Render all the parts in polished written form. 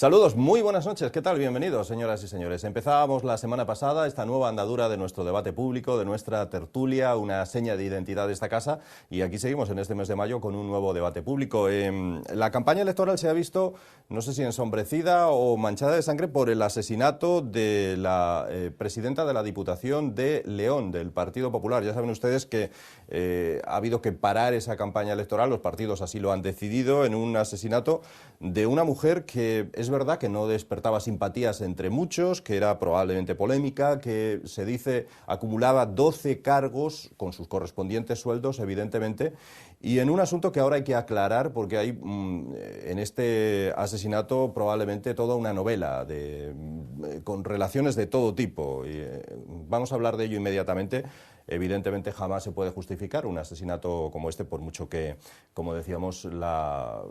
Saludos, muy buenas noches, ¿qué tal? Bienvenidos, señoras y señores. Empezábamos la semana pasada esta nueva andadura de nuestro debate público, de nuestra tertulia, una seña de identidad de esta casa, y aquí seguimos en este mes de mayo con un nuevo debate público. La campaña electoral se ha visto, no sé si ensombrecida o manchada de sangre por el asesinato de la presidenta de la Diputación de León, del Partido Popular. Ya saben ustedes que ha habido que parar esa campaña electoral, los partidos así lo han decidido, en un asesinato de una mujer que es verdad que no despertaba simpatías entre muchos, que era probablemente polémica, que se dice acumulaba 12 cargos con sus correspondientes sueldos, evidentemente, y en un asunto que ahora hay que aclarar porque hay en este asesinato probablemente toda una novela con relaciones de todo tipo. Y, vamos a hablar de ello inmediatamente. Evidentemente jamás se puede justificar un asesinato como este, por mucho que, como decíamos, la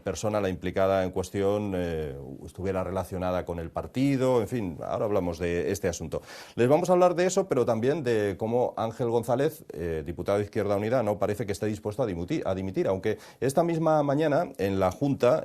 persona, la implicada en cuestión, estuviera relacionada con el partido. En fin, ahora hablamos de este asunto. Les vamos a hablar de eso, pero también de cómo Ángel González, diputado de Izquierda Unida, no parece que esté dispuesto a dimitir, aunque esta misma mañana en la Junta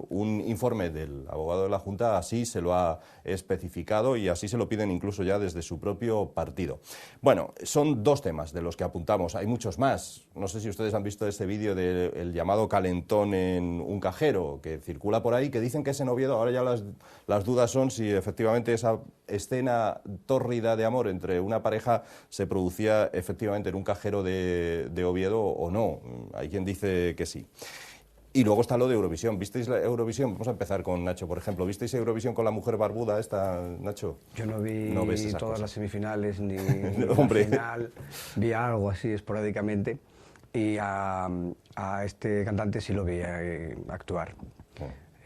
un informe del abogado de la Junta así se lo ha especificado y así se lo piden incluso ya desde su propio partido. Bueno, son dos temas de los que apuntamos, hay muchos más. No sé si ustedes han visto ese vídeo del llamado calentón en un cajero que circula por ahí, que dicen que es en Oviedo. Ahora ya las dudas son si efectivamente esa escena tórrida de amor entre una pareja se producía efectivamente en un cajero de Oviedo o no. Hay quien dice que sí. Y luego está lo de Eurovisión. ¿Visteis la Eurovisión? Vamos a empezar con Nacho, por ejemplo. ¿Visteis Eurovisión con la mujer barbuda esta, Nacho? Yo no vi todas las semifinales ni no, la final. Vi algo así esporádicamente. Y a este cantante sí lo vi actuar.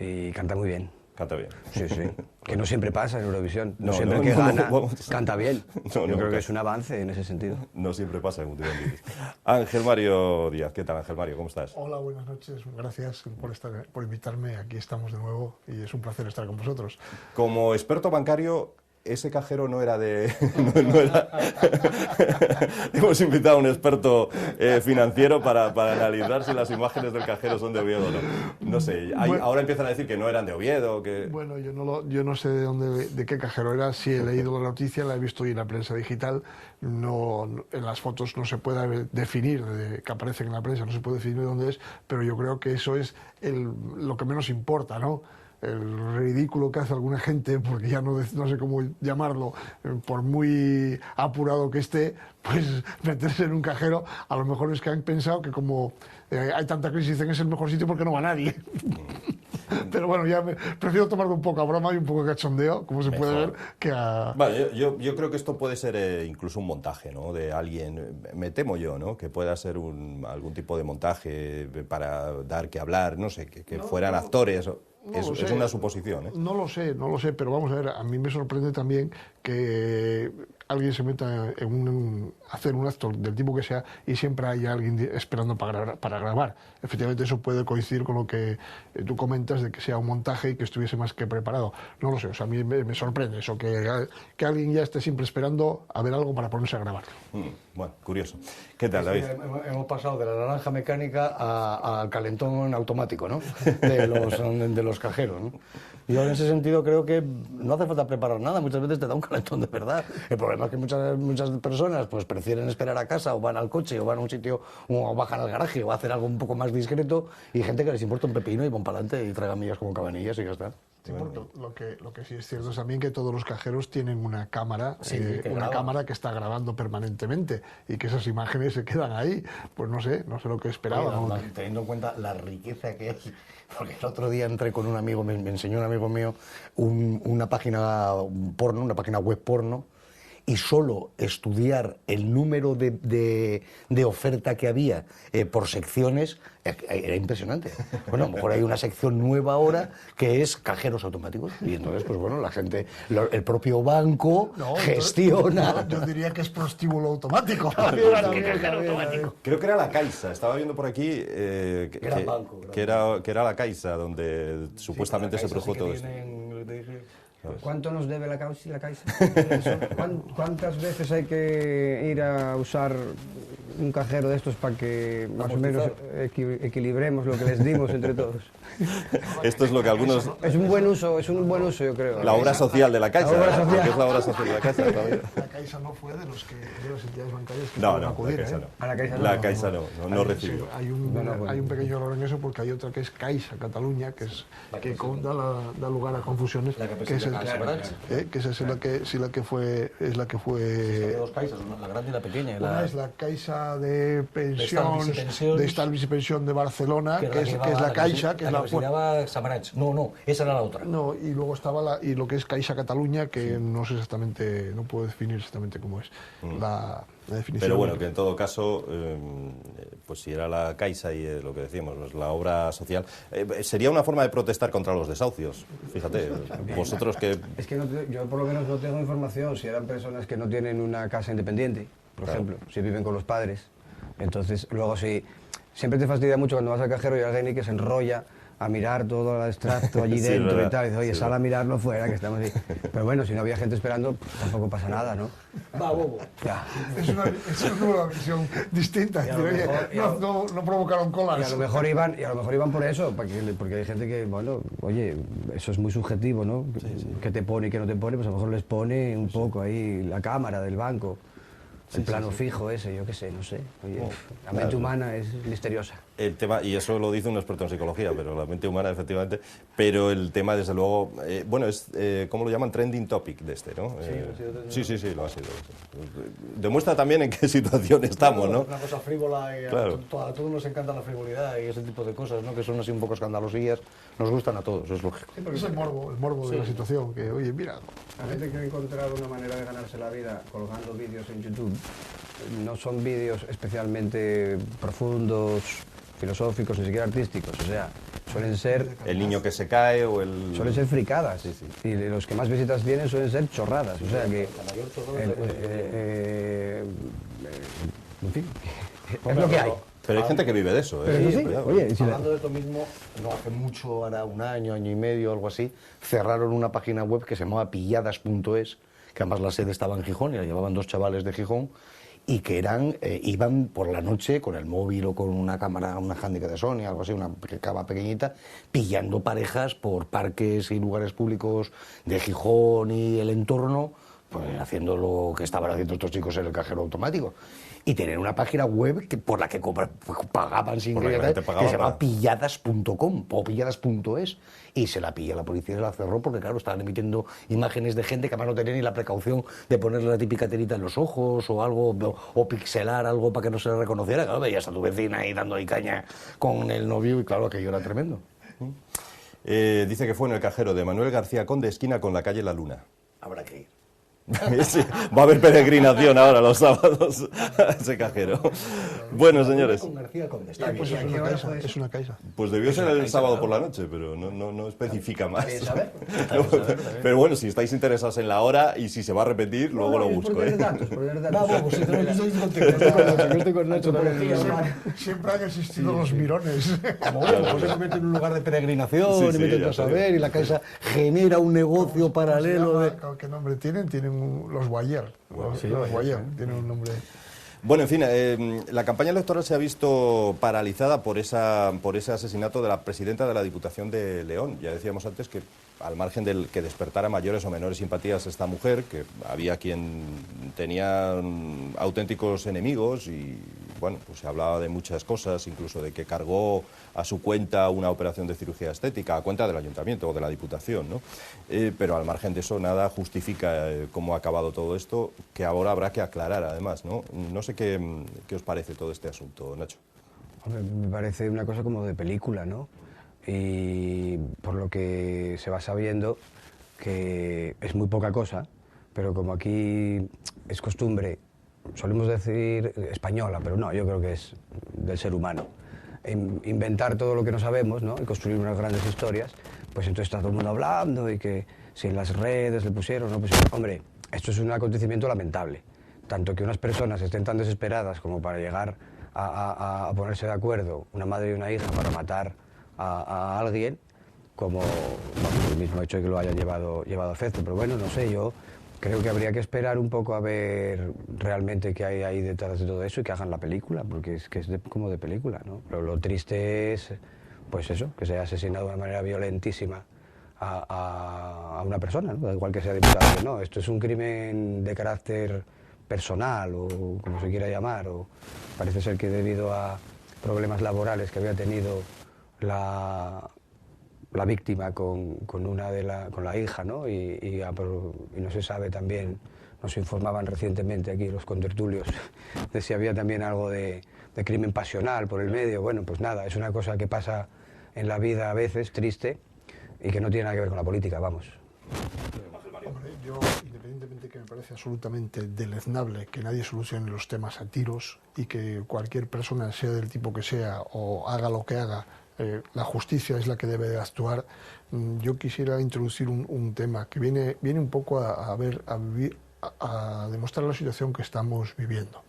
Y canta muy bien. Canta bien. Sí, sí. Que no siempre pasa en Eurovisión. No siempre que gana canta bien. Yo creo que es un avance en ese sentido. No siempre pasa, como tú bien dices. Ángel Mario Díaz. ¿Qué tal, Ángel Mario? ¿Cómo estás? Hola, buenas noches. Gracias por invitarme. Aquí estamos de nuevo y es un placer estar con vosotros. Como experto bancario, ese cajero no era de... Hemos invitado a un experto financiero para analizar si las imágenes del cajero son de Oviedo o no. No sé, ahora empiezan a decir que no eran de Oviedo, que... Bueno, yo no sé de qué cajero era. Sí he leído la noticia, la he visto hoy en la prensa digital. En las fotos no se puede definir, que aparecen en la prensa, no se puede definir de dónde es, pero yo creo que eso es lo que menos importa, ¿no? El ridículo que hace alguna gente, porque ya no sé cómo llamarlo, por muy apurado que esté, pues meterse en un cajero, a lo mejor es que han pensado que como hay tanta crisis, dicen que es el mejor sitio porque no va nadie. Pero bueno, prefiero tomarlo un poco a broma y un poco de cachondeo, como se puede ver, que a... Vale, yo creo que esto puede ser incluso un montaje, ¿no? De alguien, me temo yo, ¿no? Que pueda ser algún tipo de montaje para dar que hablar, no sé, que fueran actores. Es una suposición, ¿eh? No lo sé, pero vamos a ver, a mí me sorprende también que alguien se meta en hacer un acto del tipo que sea y siempre haya alguien esperando para grabar. Efectivamente, eso puede coincidir con lo que tú comentas de que sea un montaje y que estuviese más que preparado. No lo sé, o sea, a mí me sorprende eso, que alguien ya esté siempre esperando a ver algo para ponerse a grabar. Bueno, curioso. ¿Qué tal, David? Hemos pasado de la naranja mecánica al calentón automático, ¿no? De los cajeros, ¿no? Yo en ese sentido creo que no hace falta preparar nada, muchas veces te da un calentón de verdad. El problema es que muchas personas pues prefieren esperar a casa o van al coche o van a un sitio o bajan al garaje o hacen algo un poco más discreto y gente que les importa un pepino y van para adelante y traigan millas como cabanillas y ya está. Sí, lo que sí es cierto es también que todos los cajeros tienen una cámara, cámara que está grabando permanentemente y que esas imágenes se quedan ahí. Pues no sé lo que esperaba. Oye, teniendo en cuenta la riqueza que hay, porque el otro día entré con un amigo, me enseñó un amigo mío una página porno, una página web porno, y solo estudiar el número de oferta que había por secciones era impresionante. Bueno, a lo mejor hay una sección nueva ahora que es cajeros automáticos y entonces, pues bueno, la gente, el propio banco gestiona... Yo diría que es prostíbulo automático. Creo que era la Caixa, estaba viendo por aquí que era la Caixa donde supuestamente se produjo todo esto. ¿Cuánto nos debe la Caixa? ¿Cuántas veces hay que ir a usar un cajero de estos para que más o menos equilibremos lo que les dimos entre todos. Esto es lo que algunos... Es un buen uso, yo creo. La obra social de la Caixa. La obra social. ¿Qué es la obra social de la Caixa? La Caixa no fue de las entidades bancarias que No, fueron a la acudir, Caixa ¿eh? no. A la Caixa no. La Caixa no recibió. Sí, hay un pequeño error en eso porque hay otra que es Caixa Cataluña, que da lugar a confusiones. La que que es el, Samaranch. que esa es la que fue Hay dos caixas, la grande y la pequeña. una es la Caixa de pensión, de Estalvis y Pensión de Barcelona, que es la Caixa, que es la que se llamaba Samaranch. No, esa era la otra. no, y luego estaba y lo que es Caixa Cataluña, que no sé exactamente, no puedo definir exactamente cómo es la definición. Pero bueno, que en todo caso, pues si era la Caixa y lo que decíamos, pues la obra social, sería una forma de protestar contra los desahucios. Fíjate, vosotros que... Es que yo por lo menos no tengo información si eran personas que no tienen una casa independiente, por ejemplo, si viven con los padres. Entonces, luego si... Siempre te fastidia mucho cuando vas al cajero y alguien que se enrolla a mirar todo el extracto allí Sí, dentro verdad. y tal. Y dices, oye, Sí, sal a mirarlo fuera, que estamos ahí. Pero bueno, si no había gente esperando, pues tampoco pasa nada, ¿no? Va, bobo. Ya. Es una nueva visión distinta. Y a lo Oye, mejor- no provocaron Y colas. a lo mejor iban por eso, porque hay gente que, bueno, oye, eso es muy subjetivo, ¿no? ¿Qué te pone y qué no te pone? Pues a lo mejor les pone un poco ahí la cámara del banco, el plano fijo ese, yo qué sé, no sé. Oye, la mente humana es misteriosa. El tema, y eso lo dice un experto en psicología, pero la mente humana, efectivamente, pero el tema, desde luego, bueno, es, ¿cómo lo llaman? Trending topic de este, ¿no? Sí, lo ha sido. Demuestra también en qué situación estamos, ¿no? Una cosa frívola y Claro. a todos nos encanta la frivolidad y ese tipo de cosas, ¿no? Que son así un poco escandalosillas. Nos gustan a todos, es lógico. Es el morbo de la situación, que oye, mira, La gente que ha encontrado una manera de ganarse la vida colgando vídeos en YouTube, no son vídeos especialmente profundos, filosóficos, ni siquiera artísticos, o sea, suelen ser El niño que se cae o el... fricadas. Y de los que más visitas tienen suelen ser chorradas, o sea que... en fin, es lo que hay. Pero hay gente que vive de eso, ¿eh? Pero eso sí, Cuidado. oye, si la- Hablando de esto mismo, no hace mucho, ahora un año y medio, algo así, cerraron una página web que se llamaba pilladas.es, que además la sede estaba en Gijón y la llevaban dos chavales de Gijón, y que iban por la noche con el móvil o con una cámara, una Handycam de Sony, algo así, una cámara pequeñita, pillando parejas por parques y lugares públicos de Gijón y el entorno, pues haciendo lo que estaban haciendo estos chicos en el cajero automático. Y tener una página web por la que pagaban sin Por la que la querer, gente que pagaba se llama para- pilladas.com o pilladas.es. Y se la pilla la policía y se la cerró porque, claro, estaban emitiendo imágenes de gente que además no tenía ni la precaución de ponerle la típica telita en los ojos o algo, o pixelar algo para que no se le reconociera. Claro, veías a tu vecina ahí dando ahí caña con el novio y claro, aquello era tremendo. Dice que fue en el cajero de Manuel García Conde, esquina con la calle La Luna. Habrá que ir. Sí, va a haber peregrinación ahora los sábados a ese cajero. Bueno, señores, Con García Conde. pues es una caixa. pues debió ser el sábado por la noche, pero no especifica más. ¿Saber? Pero bueno, si estáis interesados en la hora y si se va a repetir, luego lo busco. ¿eh? Vamos, si te lo estoy contigo. Yo estoy con Nacho por aquí. Siempre han existido los mirones. Como bueno, pues se mete en un lugar de peregrinación Sí, y sí, meten ya a sé. saber y la caixa genera un negocio paralelo de... ¿Qué nombre tienen? Tienen los Guayer. Los Guayer tienen un nombre. Bueno, en fin, la campaña electoral se ha visto paralizada por ese asesinato de la presidenta de la Diputación de León. Ya decíamos antes que, al margen del que despertara mayores o menores simpatías esta mujer, que había quien tenía auténticos enemigos y, bueno, pues se hablaba de muchas cosas, incluso de que cargó a su cuenta una operación de cirugía estética, a cuenta del ayuntamiento o de la Diputación, ¿no? Pero al margen de eso, nada justifica cómo ha acabado todo esto, que ahora habrá que aclarar, además, ¿no? No sé qué os parece todo este asunto, Nacho. Hombre, me parece una cosa como de película, ¿no? Y por lo que se va sabiendo, que es muy poca cosa, pero como aquí es costumbre, solemos decir española, pero no, yo creo que es del ser humano, inventar todo lo que no sabemos, ¿no? Y construir unas grandes historias, pues entonces está todo el mundo hablando y que si en las redes le pusieron o no pusieron. Hombre, esto es un acontecimiento lamentable, tanto que unas personas estén tan desesperadas como para llegar a ponerse de acuerdo, una madre y una hija, para matar a alguien, como el mismo hecho de que lo hayan llevado a efecto. Pero bueno, no sé, yo creo que habría que esperar un poco a ver realmente qué hay ahí detrás de todo eso y que hagan la película, porque es que es como de película, ¿no? Pero lo triste es, pues eso, que se haya asesinado de una manera violentísima a una persona, ¿no? Da igual que sea diputado o no. Esto es un crimen de carácter personal o como se quiera llamar, o parece ser que debido a problemas laborales que había tenido la víctima con la hija, ¿no? Y no se sabe también, nos informaban recientemente aquí los contertulios de si había también algo de crimen pasional por el medio. Bueno, pues nada, es una cosa que pasa en la vida a veces, triste, y que no tiene nada que ver con la política, vamos. Hombre, yo, independientemente que me parece absolutamente deleznable que nadie solucione los temas a tiros y que cualquier persona, sea del tipo que sea o haga lo que haga, la justicia es la que debe de actuar. Yo quisiera introducir un tema que viene un poco a demostrar la situación que estamos viviendo.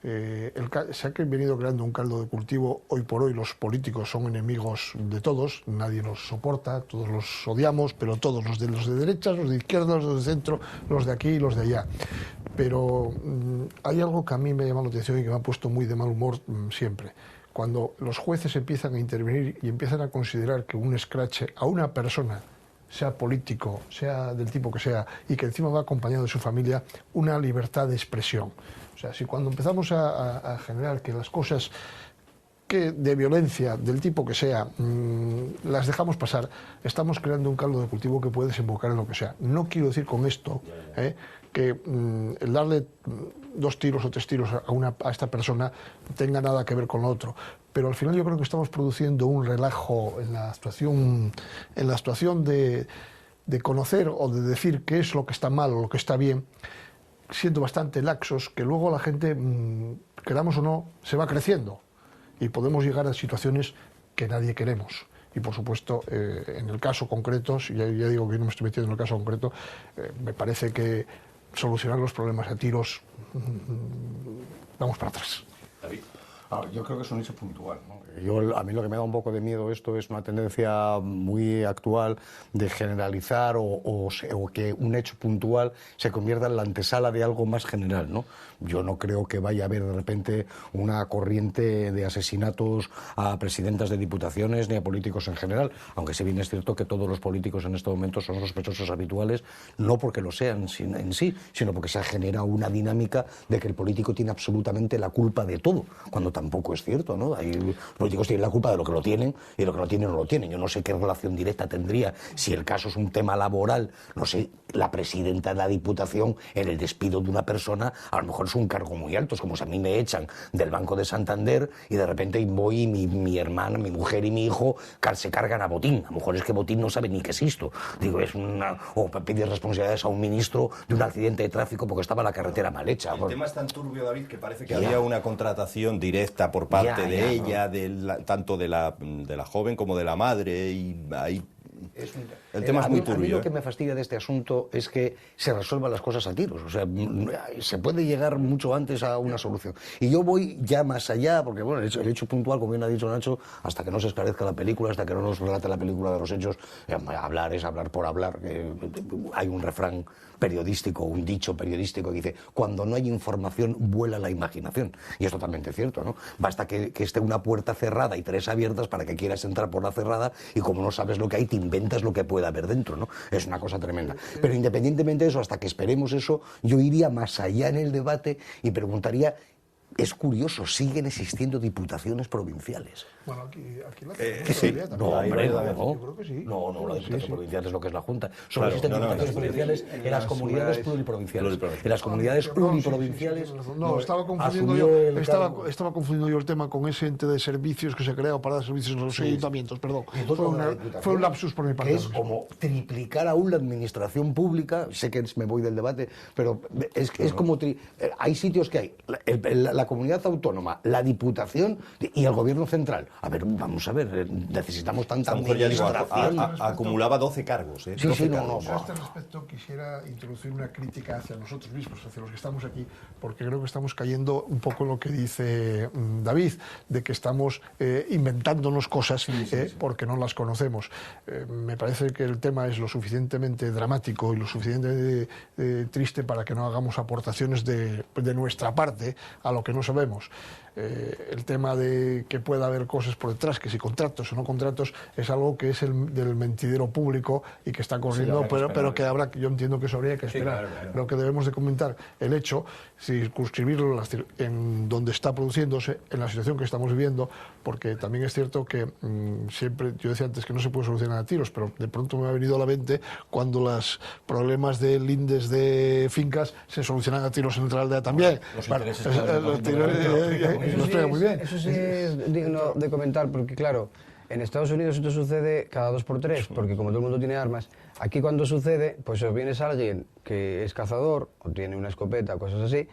Se ha venido creando un caldo de cultivo. Hoy por hoy los políticos son enemigos de todos, nadie los soporta, todos los odiamos, pero todos, los de derechas, los de izquierdas, los de centro, los de aquí y los de allá. Pero hay algo que a mí me ha llamado la atención y que me ha puesto muy de mal humor siempre. Cuando los jueces empiezan a intervenir y empiezan a considerar que un escrache a una persona, sea político, sea del tipo que sea, y que encima va acompañado de su familia, una libertad de expresión. O sea, si cuando empezamos a generar que las cosas de violencia, del tipo que sea, las dejamos pasar, estamos creando un caldo de cultivo que puede desembocar en lo que sea. No quiero decir con esto que el darle 2 tiros o 3 tiros a esta persona tenga nada que ver con lo otro. Pero al final yo creo que estamos produciendo un relajo en la actuación de conocer o de decir qué es lo que está mal o lo que está bien, siendo bastante laxos, que luego la gente, queramos o no, se va creciendo y podemos llegar a situaciones que nadie queremos. Y por supuesto, en el caso concreto, ya digo que no me estoy metiendo en el caso concreto, me parece que solucionar los problemas a tiros, vamos para atrás. David. Yo creo que es un hecho puntual, ¿no? A mí lo que me da un poco de miedo esto es una tendencia muy actual de generalizar o que un hecho puntual se convierta en la antesala de algo más general, ¿no? Yo no creo que vaya a haber de repente una corriente de asesinatos a presidentas de diputaciones ni a políticos en general, aunque si bien es cierto que todos los políticos en este momento son sospechosos habituales, no porque lo sean en sí, sino porque se ha generado una dinámica de que el político tiene absolutamente la culpa de todo, cuando tampoco es cierto, ¿no? Los políticos tienen la culpa de lo que lo tienen y lo que no tienen no lo tienen. Yo no sé qué relación directa tendría, si el caso es un tema laboral, no sé, la presidenta de la Diputación en el despido de una persona, a lo mejor es un cargo muy alto, es como si a mí me echan del Banco de Santander y de repente voy y mi hermana, mi mujer y mi hijo se cargan a Botín. A lo mejor es que Botín no sabe ni qué existo. Digo, o pedir responsabilidades a un ministro de un accidente de tráfico porque estaba la carretera mal hecha. El tema es tan turbio, David, que parece que había una contratación directa por parte de ella, tanto de la joven como de la madre, y ahí el tema es muy turbio. A mí lo que me fastidia de este asunto es que se resuelvan las cosas a tiros. O sea, se puede llegar mucho antes a una solución. Y yo voy ya más allá, porque bueno, el hecho puntual, como bien ha dicho Nacho, hasta que no se esclarezca la película, hasta que no nos relate la película de los hechos, hablar es hablar por hablar. Hay un refrán periodístico, un dicho periodístico que dice: cuando no hay información, vuela la imaginación. Y es totalmente cierto, ¿no? Basta que esté una puerta cerrada y 3 abiertas para que quieras entrar por la cerrada, y como no sabes lo que hay, te inventas lo que pueda haber dentro, ¿no? Es una cosa tremenda. Pero independientemente de eso, hasta que esperemos eso, yo iría más allá en el debate y preguntaría: es curioso, ¿siguen existiendo diputaciones provinciales? Bueno, aquí la sí. No, hombre, no. Yo creo que sí. No, la Diputación Provincial es lo que es la Junta. Solo Claro, existen diputaciones provinciales en las comunidades pluriprovinciales. En las comunidades pluriprovinciales. No, estaba confundiendo yo el tema con ese ente de servicios que se ha creado para dar servicios a los ayuntamientos, perdón. Fue un lapsus por mi parte. Es como triplicar aún la administración pública. Sé que me voy del debate, pero es como hay sitios que hay la la comunidad autónoma, la Diputación y el Gobierno central. A ver, vamos a ver, necesitamos tanta Esta mujer, ya digo, administración. acumulaba 12 cargos. Sí, sí, no, Yo a este respecto quisiera introducir una crítica hacia nosotros mismos, hacia los que estamos aquí, porque creo que estamos cayendo un poco en lo que dice David, de que estamos inventándonos cosas porque no las conocemos. Me parece que el tema es lo suficientemente dramático y lo suficientemente triste para que no hagamos aportaciones de nuestra parte a lo que no sabemos. El tema de que pueda haber cosas por detrás, que si contratos o no contratos, es algo que es del mentidero público y que está corriendo, pero que habrá, yo entiendo que eso habría que esperar. Claro. Lo que debemos de comentar, el hecho, circunscribirlo en donde está produciéndose, en la situación que estamos viviendo, porque también es cierto que siempre, yo decía antes que no se puede solucionar a tiros, pero de pronto me ha venido a la mente cuando los problemas de lindes de fincas se solucionan a tiros en el Real de también. Eso sí es digno de comentar, porque claro, en Estados Unidos esto sucede cada 2 por 3, porque como todo el mundo tiene armas, aquí cuando sucede, pues o vienes alguien que es cazador, o tiene una escopeta, cosas así,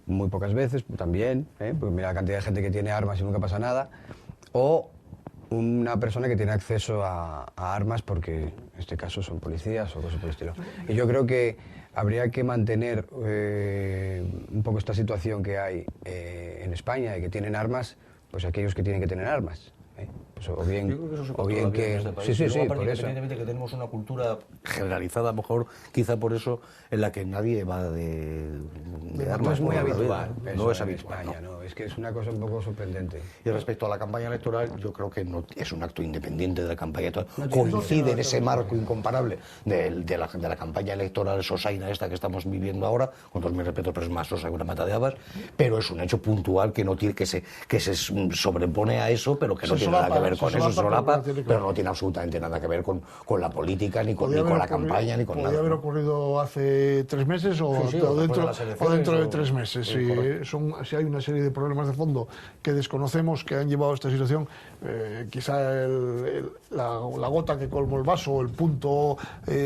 muy pocas veces también, porque mira la cantidad de gente que tiene armas y nunca pasa nada, o una persona que tiene acceso a armas porque en este caso son policías o cosas por el estilo. Y yo creo que habría que mantener un poco esta situación que hay en España y que tienen armas, pues aquellos que tienen que tener armas. Pues o bien que sí, por eso. Evidentemente que tenemos una cultura generalizada, a lo mejor quizá por eso, en la que nadie va de armas. No es muy habitual. No es habitual. España, no. Es que es una cosa un poco sorprendente. Y respecto a la campaña electoral, yo creo que no es un acto independiente de la campaña electoral. Coincide en ese marco incomparable de la campaña electoral sosaina esta que estamos viviendo ahora, con todos mis respetos, pero es más sosa que una mata de habas, pero es un hecho puntual que no tiene que se sobrepone a eso, pero que no tiene nada que ver con eso, solapa, pero no tiene absolutamente nada que ver con la política, ni con la campaña, ni con nada. Podría haber ocurrido hace 3 meses o dentro de 3 meses. Si hay una serie de problemas de fondo que desconocemos, que han llevado a esta situación, quizá la gota que colmó el vaso, el punto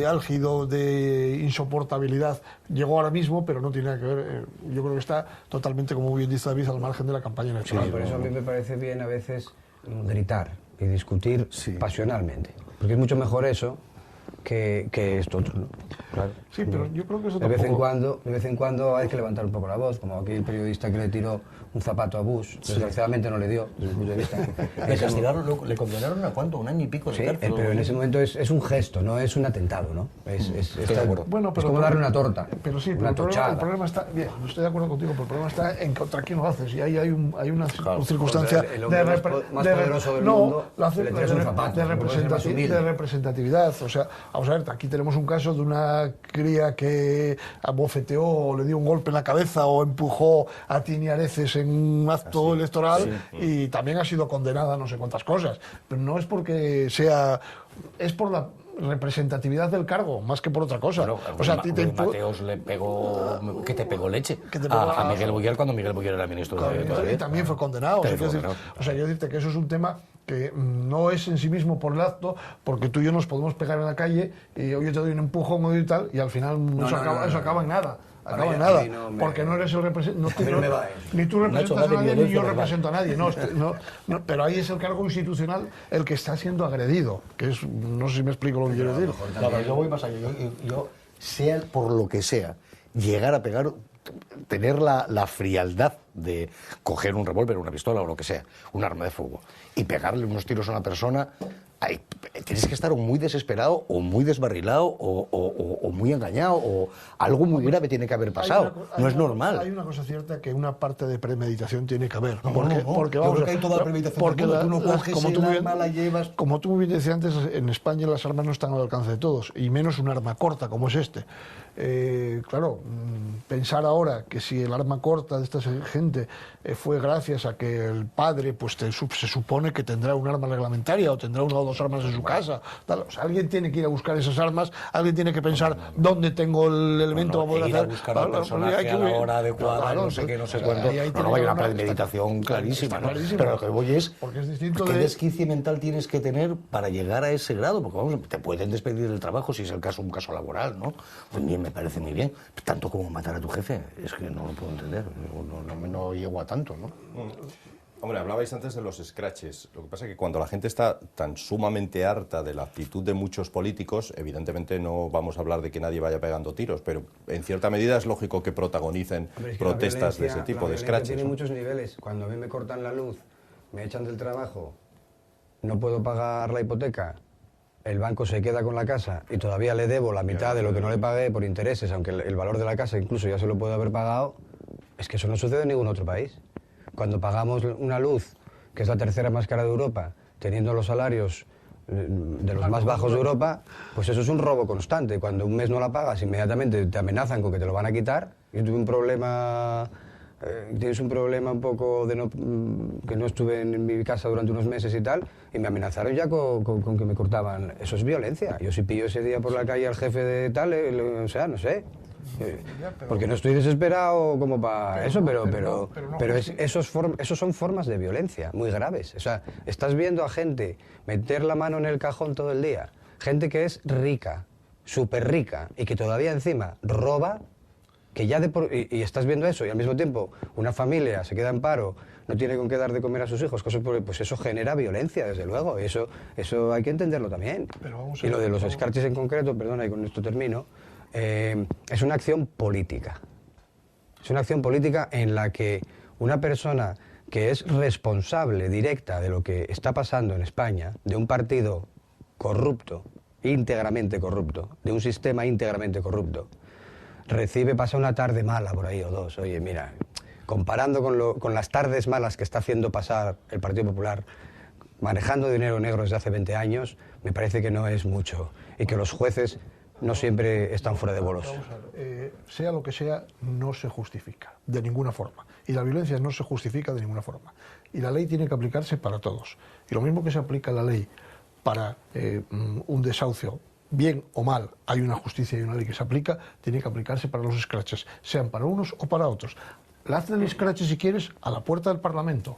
álgido de insoportabilidad llegó ahora mismo, pero no tiene nada que ver. Yo creo que está totalmente, como bien dice David, al margen de la campaña electoral. Sí, por eso a mí me parece bien a veces gritar y discutir pasionalmente, porque es mucho mejor eso que esto otro, ¿no? Claro. Sí, pero yo creo que eso de vez en cuando hay que levantar un poco la voz, como aquel periodista que le tiró un zapato a Bush, desgraciadamente no le dio, desde mi punto de vista. Le castigaron, le condenaron a ¿cuánto? 1 año y pico de cárcel. Pero en ese momento es un gesto, no es un atentado, ¿no? Es como darle una torta, pero sí, una el problema está, bien, estoy de acuerdo contigo, pero el problema está en contra quién lo haces, y ahí hay una circunstancia el hombre más poderoso del mundo, de representatividad. O sea, vamos a ver, aquí tenemos un caso de una cría que abofeteó o le dio un golpe en la cabeza o empujó a Tini Areces en un acto electoral y también ha sido condenada a no sé cuántas cosas, pero no es porque sea, es por la representatividad del cargo, más que por otra cosa. Bueno, o sea, Mateos le pegó, que te pegó leche a Miguel Boyer cuando Miguel Boyer era ministro de y también fue condenado. O sea, yo decirte que eso es un tema que no es en sí mismo por el acto, porque tú y yo nos podemos pegar en la calle y hoy yo te doy un empujón y tal, y al final eso acaba en nada. Acaba en nada, porque no eres el representante, ni tú representas a nadie, ni yo represento a nadie, pero ahí es el cargo institucional el que está siendo agredido, que es, no sé si me explico lo que quiero decir. Yo voy más allá, yo sea por lo que sea, llegar a pegar, tener la frialdad de coger un revólver, una pistola o lo que sea, un arma de fuego, y pegarle unos tiros a una persona, tienes que estar o muy desesperado o muy desbarrilado o muy engañado o algo muy grave tiene que haber pasado. No es normal. Hay una cosa cierta, que una parte de premeditación tiene que haber. Porque yo creo que hay toda la premeditación. Porque tú no coges el arma, la llevas. Como tú muy bien decías antes, en España las armas no están al alcance de todos, y menos un arma corta como es este. Claro, pensar ahora que si el arma corta de esta gente fue gracias a que el padre pues se supone que tendrá un arma reglamentaria o tendrá una o dos armas en su casa, tal. O sea, alguien tiene que ir a buscar esas armas, alguien tiene que pensar dónde tengo el elemento para poder hacer, a buscar al personaje a la hora adecuada, no sé qué, no sé cuánto. No hay una premeditación clarísima, ¿no? Pero lo que voy es qué desquicie mental tienes que tener para llegar a ese grado, porque vamos, te pueden despedir del trabajo si es el caso, un caso laboral, ¿no? Pues bien, me parece muy bien, tanto como matar a tu jefe, es que no lo puedo entender, no llego a tanto, ¿no? Hombre, hablabais antes de los scratches. Lo que pasa es que cuando la gente está tan sumamente harta de la actitud de muchos políticos, evidentemente no vamos a hablar de que nadie vaya pegando tiros, pero en cierta medida es lógico que protagonicen protestas de ese tipo, de scratches. Tiene ¿no? muchos niveles. Cuando a mí me cortan la luz, me echan del trabajo, no puedo pagar la hipoteca, el banco se queda con la casa y todavía le debo la mitad de lo que no le pagué por intereses, aunque el valor de la casa incluso ya se lo puedo haber pagado, es que eso no sucede en ningún otro país. Cuando pagamos una luz, que es la tercera más cara de Europa, teniendo los salarios de los más bajos de Europa, pues eso es un robo constante. Cuando un mes no la pagas, inmediatamente te amenazan con que te lo van a quitar. Yo tuve un problema, tienes un problema un poco de que no estuve en mi casa durante unos meses y tal, y me amenazaron ya con que me cortaban. Eso es violencia. Yo si pillo ese día por la calle al jefe de tal, o sea, no sé. Porque no estoy desesperado como para eso, pero esos son formas de violencia muy graves. O sea, estás viendo a gente meter la mano en el cajón todo el día, gente que es rica, súper rica, y que todavía encima roba, que ya y estás viendo eso, y al mismo tiempo una familia se queda en paro, no tiene con qué dar de comer a sus hijos, pues eso genera violencia, desde luego, y eso hay que entenderlo también. Y lo de los scratches en concreto, perdona, y con esto termino, es una acción política. Es una acción política en la que una persona que es responsable directa de lo que está pasando en España, de un partido corrupto, íntegramente corrupto, de un sistema íntegramente corrupto, pasa una tarde mala por ahí o dos. Oye, mira, comparando con las tardes malas que está haciendo pasar el Partido Popular, manejando dinero negro desde hace 20 años, me parece que no es mucho. Y que los jueces no siempre están fuera de bolos. Sea lo que sea, no se justifica, de ninguna forma. Y la violencia no se justifica de ninguna forma. Y la ley tiene que aplicarse para todos. Y lo mismo que se aplica la ley para un desahucio, bien o mal, hay una justicia y una ley que se aplica, tiene que aplicarse para los scratches, sean para unos o para otros. La hacen el scratch, si quieres, a la puerta del Parlamento,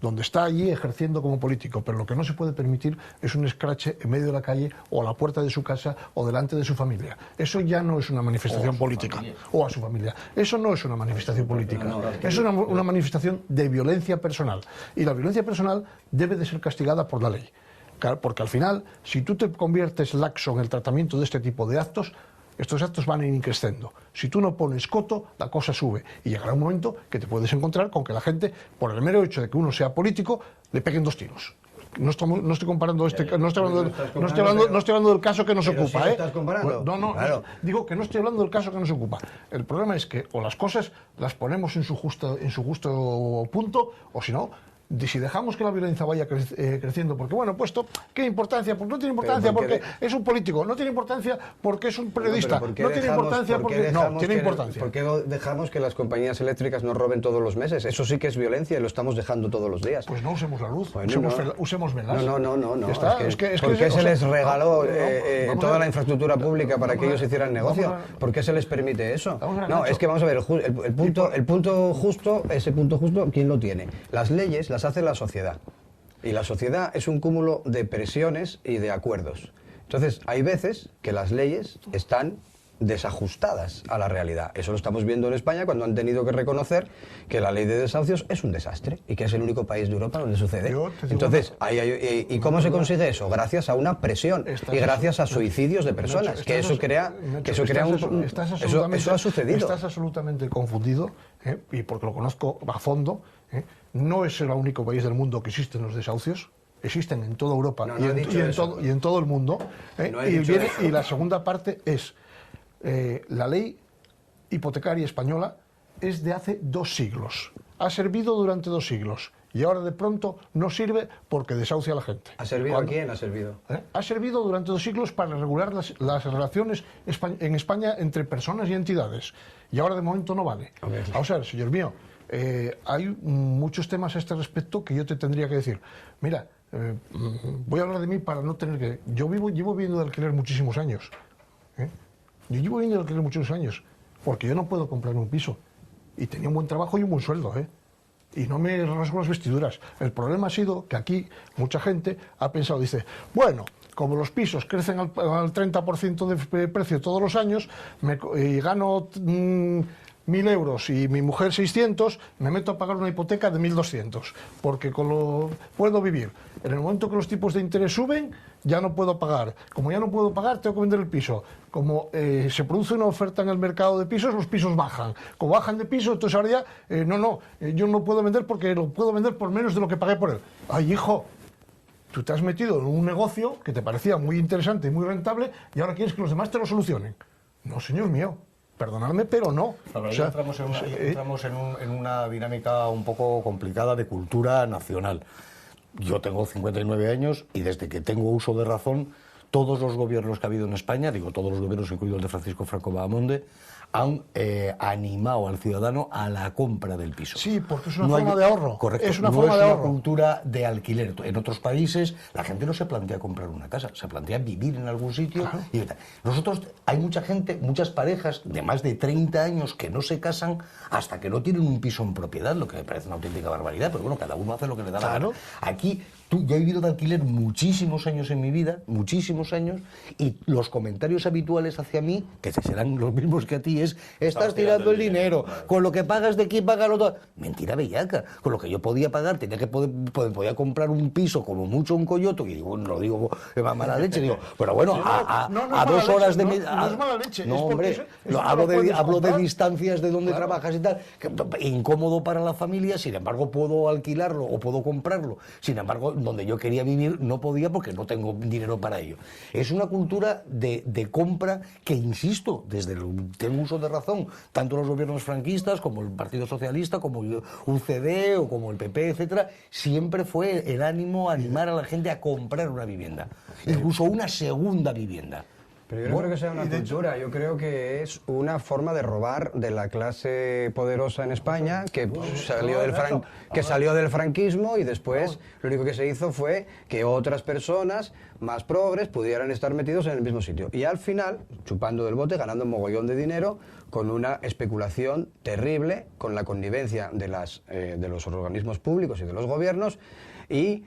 donde está allí ejerciendo como político, pero lo que no se puede permitir es un scratch en medio de la calle o a la puerta de su casa o delante de su familia. Eso ya no es una manifestación política. O a su familia. Eso no es una manifestación política. Es una manifestación de violencia personal. Y la violencia personal debe de ser castigada por la ley. Porque al final, si tú te conviertes laxo en el tratamiento de este tipo de actos, estos actos van a ir creciendo. Si tú no pones coto, la cosa sube. Y llegará un momento que te puedes encontrar con que la gente, por el mero hecho de que uno sea político, le peguen 2 tiros. No estoy comparando no estoy hablando del caso que nos ocupa, si estás comparando. No, claro. Digo que no estoy hablando del caso que nos ocupa. El problema es que o las cosas las ponemos en su justo punto, o si no, si dejamos que la violencia vaya creciendo, porque bueno, puesto, ¿qué importancia? Porque no tiene importancia porque es un político, no tiene importancia porque es un periodista, no tiene importancia porque no, tiene importancia. ¿Por qué dejamos que las compañías eléctricas nos roben todos los meses? Eso sí que es violencia y lo estamos dejando todos los días. Pues no usemos la luz, bueno, usemos velas. No. ¿Por qué se les regaló toda la infraestructura pública para que ellos hicieran negocio? ¿Por qué se les permite eso? No, es que vamos a ver, el punto justo, ese punto justo, ¿quién lo tiene? Las leyes las hace la sociedad. Y la sociedad es un cúmulo de presiones y de acuerdos. Entonces, hay veces que las leyes están desajustadas a la realidad. Eso lo estamos viendo en España cuando han tenido que reconocer que la ley de desahucios es un desastre y que es el único país de Europa donde sucede. Entonces, ¿y cómo se consigue eso? Gracias a una presión y gracias a suicidios de personas. Eso ha sucedido. Estás absolutamente confundido, y porque lo conozco a fondo. No es el único país del mundo que existen los desahucios. Existen en toda Europa y en todo el mundo. Y la segunda parte es la ley hipotecaria española es de hace 2 siglos. Ha servido durante 2 siglos. Y ahora de pronto no sirve porque desahucia a la gente. ¿Ha servido a quién? ¿Ha servido? Ha servido durante 2 siglos para regular las relaciones en España entre personas y entidades. Y ahora de momento no vale. O sea, señor mío, hay muchos temas a este respecto que yo te tendría que decir. Mira, voy a hablar de mí para no tener que... Yo llevo viviendo de alquiler muchísimos años. Yo llevo viviendo de alquiler muchos años porque yo no puedo comprarme un piso. Y tenía un buen trabajo y un buen sueldo, y no me rasgo las vestiduras. El problema ha sido que aquí mucha gente ha pensado, dice, bueno, como los pisos crecen al 30% de precio todos los años y gano 1.000 euros y mi mujer 600, me meto a pagar una hipoteca de 1.200, porque con lo puedo vivir. En el momento que los tipos de interés suben, ya no puedo pagar. Como ya no puedo pagar, tengo que vender el piso. Como se produce una oferta en el mercado de pisos, los pisos bajan. Como bajan de piso, entonces ahora ya, yo no puedo vender porque lo puedo vender por menos de lo que pagué por él. ¡Ay, hijo! Tú te has metido en un negocio que te parecía muy interesante y muy rentable y ahora quieres que los demás te lo solucionen. No, señor mío. Perdonadme, pero no. Pero ahí entramos en una dinámica un poco complicada de cultura nacional. Yo tengo 59 años y desde que tengo uso de razón, todos los gobiernos que ha habido en España, digo todos los gobiernos, incluido el de Francisco Franco Bahamonde, han animado al ciudadano a la compra del piso. Sí, porque es una forma de ahorro. Correcto. Es una forma de ahorro. Cultura de alquiler. En otros países la gente no se plantea comprar una casa, se plantea vivir en algún sitio. Claro. Y nosotros, hay mucha gente, muchas parejas de más de 30 años que no se casan hasta que no tienen un piso en propiedad, lo que me parece una auténtica barbaridad, pero bueno, cada uno hace lo que le da la gana. Aquí, yo he vivido de alquiler muchísimos años en mi vida, muchísimos años, y los comentarios habituales hacia mí, que serán los mismos que a ti, estás tirando el dinero, con lo que pagas de aquí, págalo todo. Mentira bellaca, con lo que yo podía pagar, podía comprar un piso, como mucho un coyoto, y digo, no lo digo de mala leche, digo, pero bueno, a 2 horas de... No es mala leche, no, hombre, hablo de distancias de donde trabajas y tal, incómodo para la familia, sin embargo puedo alquilarlo o puedo comprarlo, sin embargo, donde yo quería vivir no podía porque no tengo dinero para ello. Es una cultura de compra que, insisto, tengo uso de razón, tanto los gobiernos franquistas como el Partido Socialista, como el UCD o como el PP, etcétera, siempre fue el ánimo animar a la gente a comprar una vivienda, incluso una segunda vivienda. Pero yo no creo que sea una cultura, yo creo que es una forma de robar de la clase poderosa en España que salió del franquismo, y después lo único que se hizo fue que otras personas más progres pudieran estar metidos en el mismo sitio. Y al final, chupando del bote, ganando un mogollón de dinero, con una especulación terrible, con la connivencia de los organismos públicos y de los gobiernos, y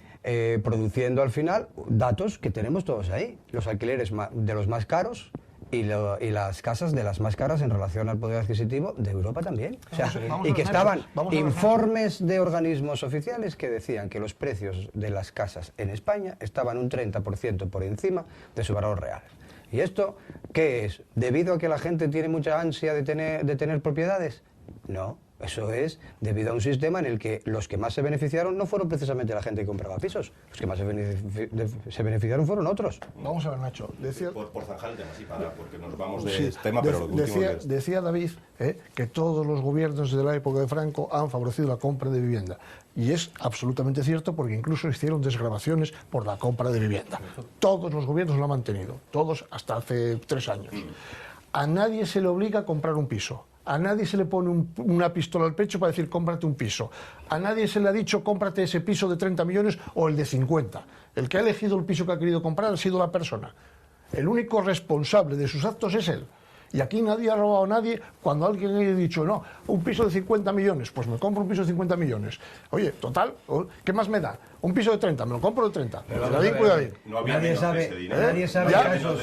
produciendo al final datos que tenemos todos ahí, los alquileres de los más caros y las casas de las más caras en relación al poder adquisitivo de Europa también. O sea, y que estaban informes de organismos oficiales que decían que los precios de las casas en España estaban un 30% por encima de su valor real. ¿Y esto qué es? ¿Debido a que la gente tiene mucha ansia de tener propiedades? No. Eso es debido a un sistema en el que los que más se beneficiaron no fueron precisamente la gente que compraba pisos, los que más se beneficiaron fueron otros. Vamos a ver, Nacho. Por zanjar el tema, sí, porque nos vamos de tema, pero lo último decía David que todos los gobiernos de la época de Franco han favorecido la compra de vivienda. Y es absolutamente cierto, porque incluso hicieron desgravaciones por la compra de vivienda. Todos los gobiernos lo han mantenido, todos hasta hace 3 años. A nadie se le obliga a comprar un piso. A nadie se le pone una pistola al pecho para decir cómprate un piso. A nadie se le ha dicho cómprate ese piso de 30 millones o el de 50. El que ha elegido el piso que ha querido comprar ha sido la persona. El único responsable de sus actos es él. Y aquí nadie ha robado a nadie. Cuando alguien ha dicho, no, un piso de 50 millones, pues me compro un piso de 50 millones. Oye, total, ¿qué más me da? Un piso de 30, me lo compro de 30. Pero nadie sabe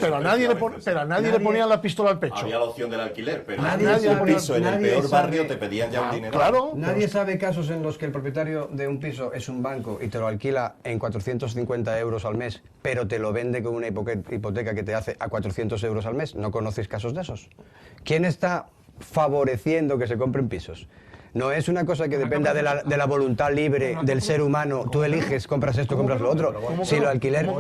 pero a nadie le ponía la pistola al pecho. Había la opción del alquiler, pero un piso en el peor barrio te pedían ya un dinero. Claro. Nadie sabe casos en los que el propietario de un piso es un banco y te lo alquila en 450 euros al mes, pero te lo vende con una hipoteca que te hace a 400 euros al mes. ¿No conocéis casos de esos? ¿Quién está favoreciendo que se compren pisos? No es una cosa que dependa de la voluntad libre del ser humano. Tú eliges, compras esto, compras lo otro. Si el alquiler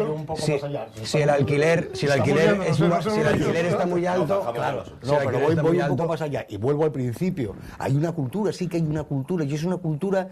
está muy alto, claro. No, pero voy un poco más allá y vuelvo al principio. Hay una cultura, sí que hay una cultura, y es una cultura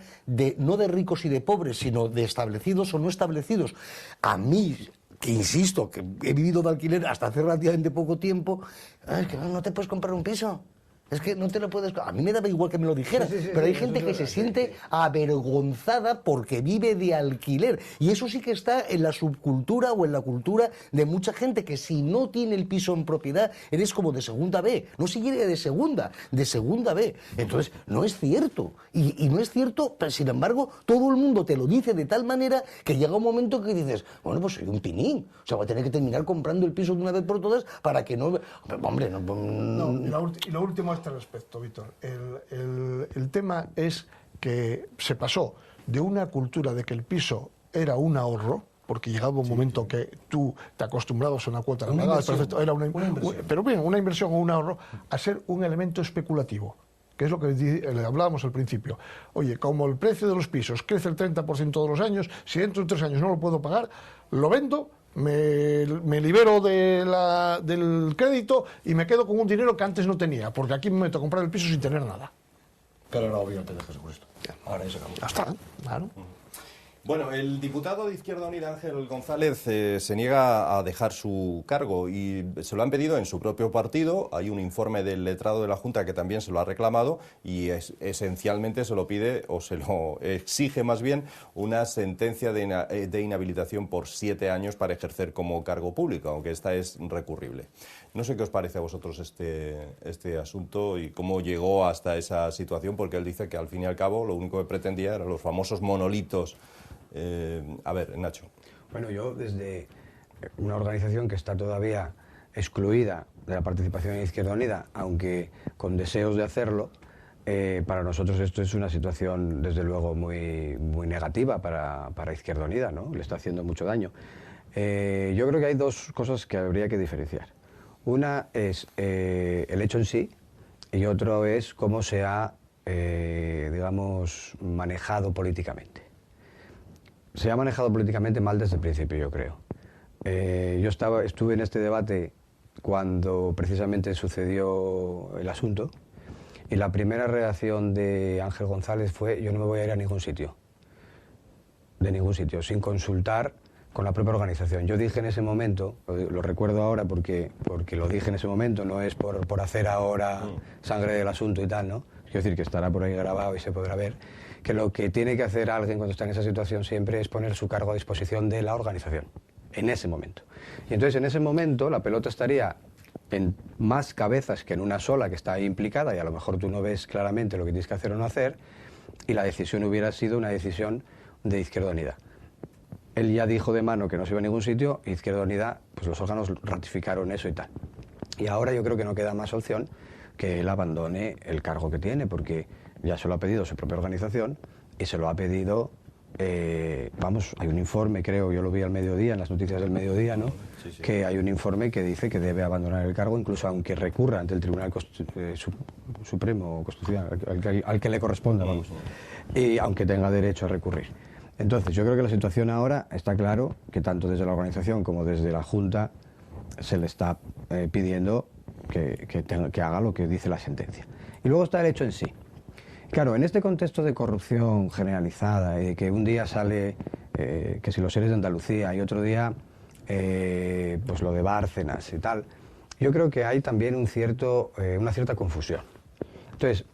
no de ricos y de pobres, sino de establecidos o no establecidos. A mí, que insisto, que he vivido de alquiler hasta hace relativamente poco tiempo, es que no te puedes comprar un piso. Es que no te lo puedes... A mí me daba igual que me lo dijeras, pero hay gente que se siente avergonzada porque vive de alquiler. Y eso sí que está en la subcultura o en la cultura de mucha gente, que si no tiene el piso en propiedad, eres como de segunda B. No siquiera de segunda B. Entonces, no es cierto. Y no es cierto, pero sin embargo, todo el mundo te lo dice de tal manera que llega un momento que dices, bueno, pues soy un pinín. O sea, voy a tener que terminar comprando el piso de una vez por todas para que no... Hombre, No, y lo último este respecto, Víctor. El tema es que se pasó de una cultura de que el piso era un ahorro, porque llegaba un momento que tú te acostumbrabas a una cuota, la pagabas, perfecto, era una inversión. Pero bien, una inversión o un ahorro, a ser un elemento especulativo, que es lo que le hablábamos al principio. Oye, como el precio de los pisos crece el 30% todos los años, si dentro de 3 años no lo puedo pagar, lo vendo, me libero del crédito y me quedo con un dinero que antes no tenía, porque aquí me meto a comprar el piso sin tener nada. Pero ahora obviamente dejas con esto. Ahora eso acabó. Ya está, claro. Bueno, el diputado de Izquierda Unida, Ángel González, se niega a dejar su cargo y se lo han pedido en su propio partido. Hay un informe del letrado de la Junta que también se lo ha reclamado y esencialmente se lo pide, o se lo exige más bien, una sentencia de inhabilitación por 7 años para ejercer como cargo público, aunque esta es recurrible. No sé qué os parece a vosotros este asunto y cómo llegó hasta esa situación, porque él dice que al fin y al cabo lo único que pretendía eran los famosos monolitos. A ver, Nacho. Bueno, yo desde una organización que está todavía excluida de la participación en Izquierda Unida, aunque con deseos de hacerlo, para nosotros esto es una situación desde luego muy negativa para Izquierda Unida, ¿no? Le está haciendo mucho daño. Yo creo que hay dos cosas que habría que diferenciar. Una es el hecho en sí y otro es cómo se ha, digamos, manejado políticamente. Se ha manejado políticamente mal desde el principio, yo creo. Yo estuve en este debate cuando precisamente sucedió el asunto y la primera reacción de Ángel González fue: yo no me voy a ir a ningún sitio, de ningún sitio, sin consultar con la propia organización. Yo dije en ese momento, lo recuerdo ahora porque lo dije en ese momento, no es por hacer ahora sangre del asunto y tal, ¿no? Quiero decir que estará por ahí grabado y se podrá ver, que lo que tiene que hacer alguien cuando está en esa situación siempre es poner su cargo a disposición de la organización, en ese momento. Y entonces en ese momento la pelota estaría en más cabezas que en una sola que está ahí implicada y a lo mejor tú no ves claramente lo que tienes que hacer o no hacer, y la decisión hubiera sido una decisión de Izquierda Unida. Él ya dijo de mano que no se iba a ningún sitio, y Izquierda Unida, pues los órganos ratificaron eso y tal. Y ahora yo creo que no queda más opción que él abandone el cargo que tiene, porque ya se lo ha pedido su propia organización y se lo ha pedido, vamos, hay un informe, creo, yo lo vi al mediodía, en las noticias del mediodía, ¿no? Sí, sí. Que hay un informe que dice que debe abandonar el cargo, incluso aunque recurra ante el Tribunal Supremo Constitucional, al que le corresponda, vamos, y aunque tenga derecho a recurrir. Entonces, yo creo que la situación ahora está claro que tanto desde la organización como desde la Junta se le está pidiendo que haga lo que dice la sentencia. Y luego está el hecho en sí. Claro, en este contexto de corrupción generalizada y de que un día sale que si los seres de Andalucía y otro día pues lo de Bárcenas y tal, yo creo que hay también una cierta confusión. Entonces,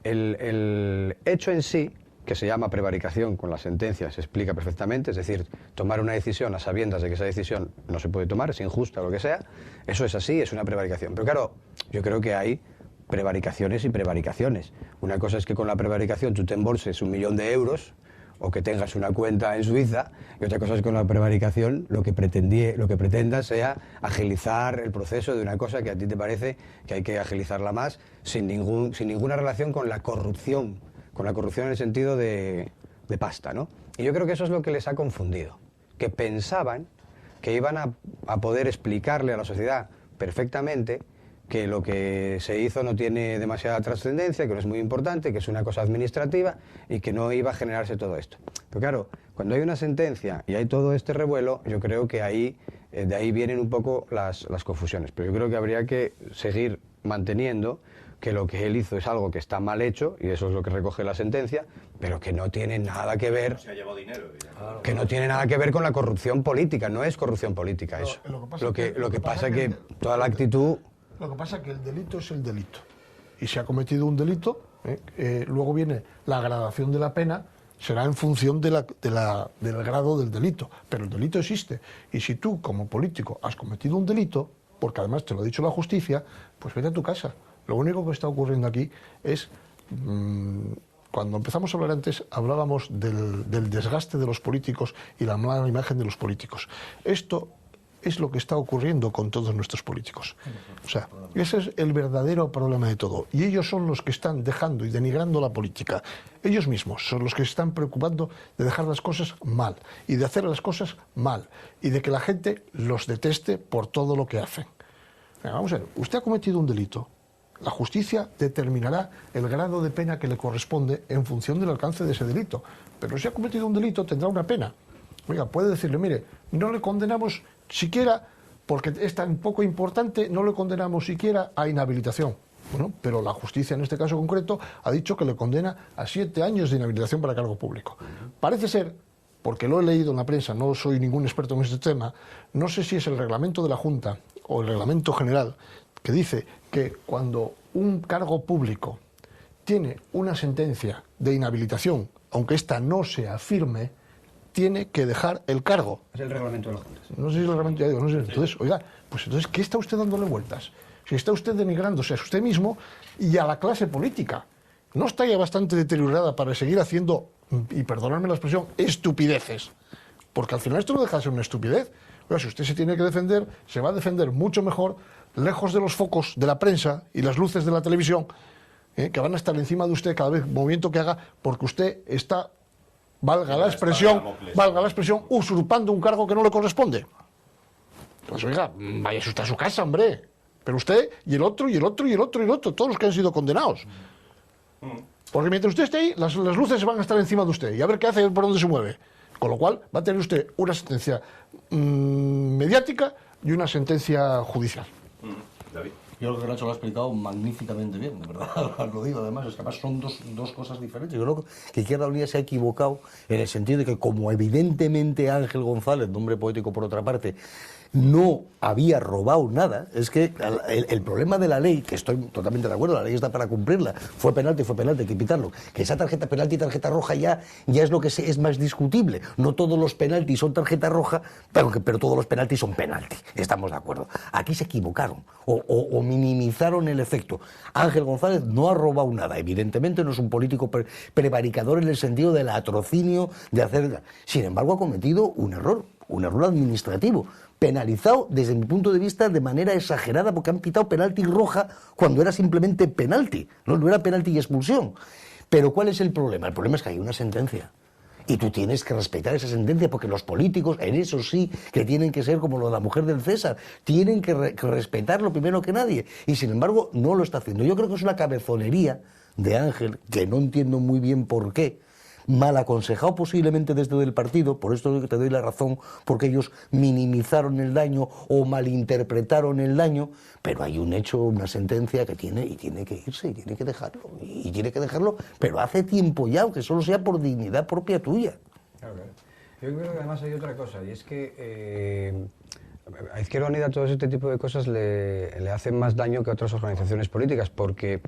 el hecho en sí, que se llama prevaricación con la sentencia, se explica perfectamente, es decir, tomar una decisión a sabiendas de que esa decisión no se puede tomar, es injusta o lo que sea, eso es así, es una prevaricación. Pero claro, yo creo que hay prevaricaciones y prevaricaciones. Una cosa es que con la prevaricación tú te embolses 1 millón de euros o que tengas una cuenta en Suiza, y otra cosa es que con la prevaricación lo que pretenda sea agilizar el proceso de una cosa que a ti te parece que hay que agilizarla más sin ninguna relación con la corrupción en el sentido de pasta, ¿no? Y yo creo que eso es lo que les ha confundido, que pensaban que iban a poder explicarle a la sociedad perfectamente que lo que se hizo no tiene demasiada trascendencia, que no es muy importante, que es una cosa administrativa y que no iba a generarse todo esto. Pero claro, cuando hay una sentencia y hay todo este revuelo, yo creo que de ahí vienen un poco las confusiones. Pero yo creo que habría que seguir manteniendo que lo que él hizo es algo que está mal hecho, y eso es lo que recoge la sentencia, pero que no tiene nada que ver... Se ha llevado dinero. Que no tiene nada que ver con la corrupción política, no es corrupción política eso. Lo que pasa es que toda la actitud... Lo que pasa es que el delito es el delito. Y si ha cometido un delito, luego viene la gradación de la pena, será en función del grado del delito. Pero el delito existe. Y si tú, como político, has cometido un delito, porque además te lo ha dicho la justicia, pues vete a tu casa. Lo único que está ocurriendo aquí es... Cuando empezamos a hablar antes, hablábamos del desgaste de los políticos y la mala imagen de los políticos. Esto es lo que está ocurriendo con todos nuestros políticos. O sea, ese es el verdadero problema de todo. Y ellos son los que están dejando y denigrando la política. Ellos mismos son los que se están preocupando de dejar las cosas mal y de hacer las cosas mal y de que la gente los deteste por todo lo que hacen. Venga, vamos a ver, usted ha cometido un delito. La justicia determinará el grado de pena que le corresponde en función del alcance de ese delito. Pero si ha cometido un delito, tendrá una pena. Oiga, puede decirle, mire, no le condenamos siquiera, porque es tan poco importante, no le condenamos siquiera a inhabilitación. Bueno, pero la justicia en este caso concreto ha dicho que le condena a 7 años de inhabilitación para cargo público. Parece ser, porque lo he leído en la prensa, no soy ningún experto en este tema, no sé si es el reglamento de la Junta o el reglamento general, que dice que cuando un cargo público tiene una sentencia de inhabilitación, aunque ésta no sea firme, tiene que dejar el cargo. Es el reglamento de la Junta. No sé si es el reglamento, ya digo, no sé. Entonces, oiga, pues entonces, ¿qué está usted dándole vueltas? Si está usted denigrándose a usted mismo y a la clase política. ¿No está ya bastante deteriorada para seguir haciendo, y perdonadme la expresión, estupideces? Porque al final esto no deja de ser una estupidez. Oiga, si usted se tiene que defender, se va a defender mucho mejor, lejos de los focos de la prensa y las luces de la televisión, que van a estar encima de usted cada vez movimiento que haga, porque usted está, valga la expresión, usurpando un cargo que no le corresponde. Pues oiga, váyase usted a su casa, hombre. Pero usted y el otro, y el otro, y el otro, y el otro, todos los que han sido condenados. Porque mientras usted esté ahí, las luces van a estar encima de usted y a ver qué hace y por dónde se mueve. Con lo cual va a tener usted una sentencia mediática y una sentencia judicial. David. Yo creo que Nacho lo ha explicado magníficamente bien, de verdad, lo digo además, es que además son dos cosas diferentes. Yo creo que Izquierda Unida se ha equivocado en el sentido de que como evidentemente Ángel González, nombre poético por otra parte, no había robado nada, es que el problema de la ley, que estoy totalmente de acuerdo, la ley está para cumplirla, fue penalti, hay que quitarlo, que esa tarjeta penalti y tarjeta roja ya es lo que es más discutible, no todos los penaltis son tarjeta roja, pero todos los penaltis son penalti, estamos de acuerdo. Aquí se equivocaron, o minimizaron el efecto. Ángel González no ha robado nada, evidentemente no es un político prevaricador en el sentido del atrocinio de hacer... Sin embargo, ha cometido un error administrativo, penalizado desde mi punto de vista de manera exagerada, porque han pitado penalti roja cuando era simplemente penalti, no era penalti y expulsión. Pero ¿cuál es el problema? El problema es que hay una sentencia y tú tienes que respetar esa sentencia, porque los políticos, en eso sí, que tienen que ser como lo de la mujer del César, tienen que respetarlo primero que nadie, y sin embargo no lo está haciendo. Yo creo que es una cabezonería de Ángel, que no entiendo muy bien por qué, mal aconsejado posiblemente desde el partido, por esto te doy la razón, porque ellos minimizaron el daño o malinterpretaron el daño, pero hay un hecho, una sentencia que tiene que irse y tiene que dejarlo, pero hace tiempo ya, aunque solo sea por dignidad propia tuya. Claro. Yo creo que además hay otra cosa, y es que a Izquierda Unida todo este tipo de cosas le hacen más daño que a otras organizaciones políticas, porque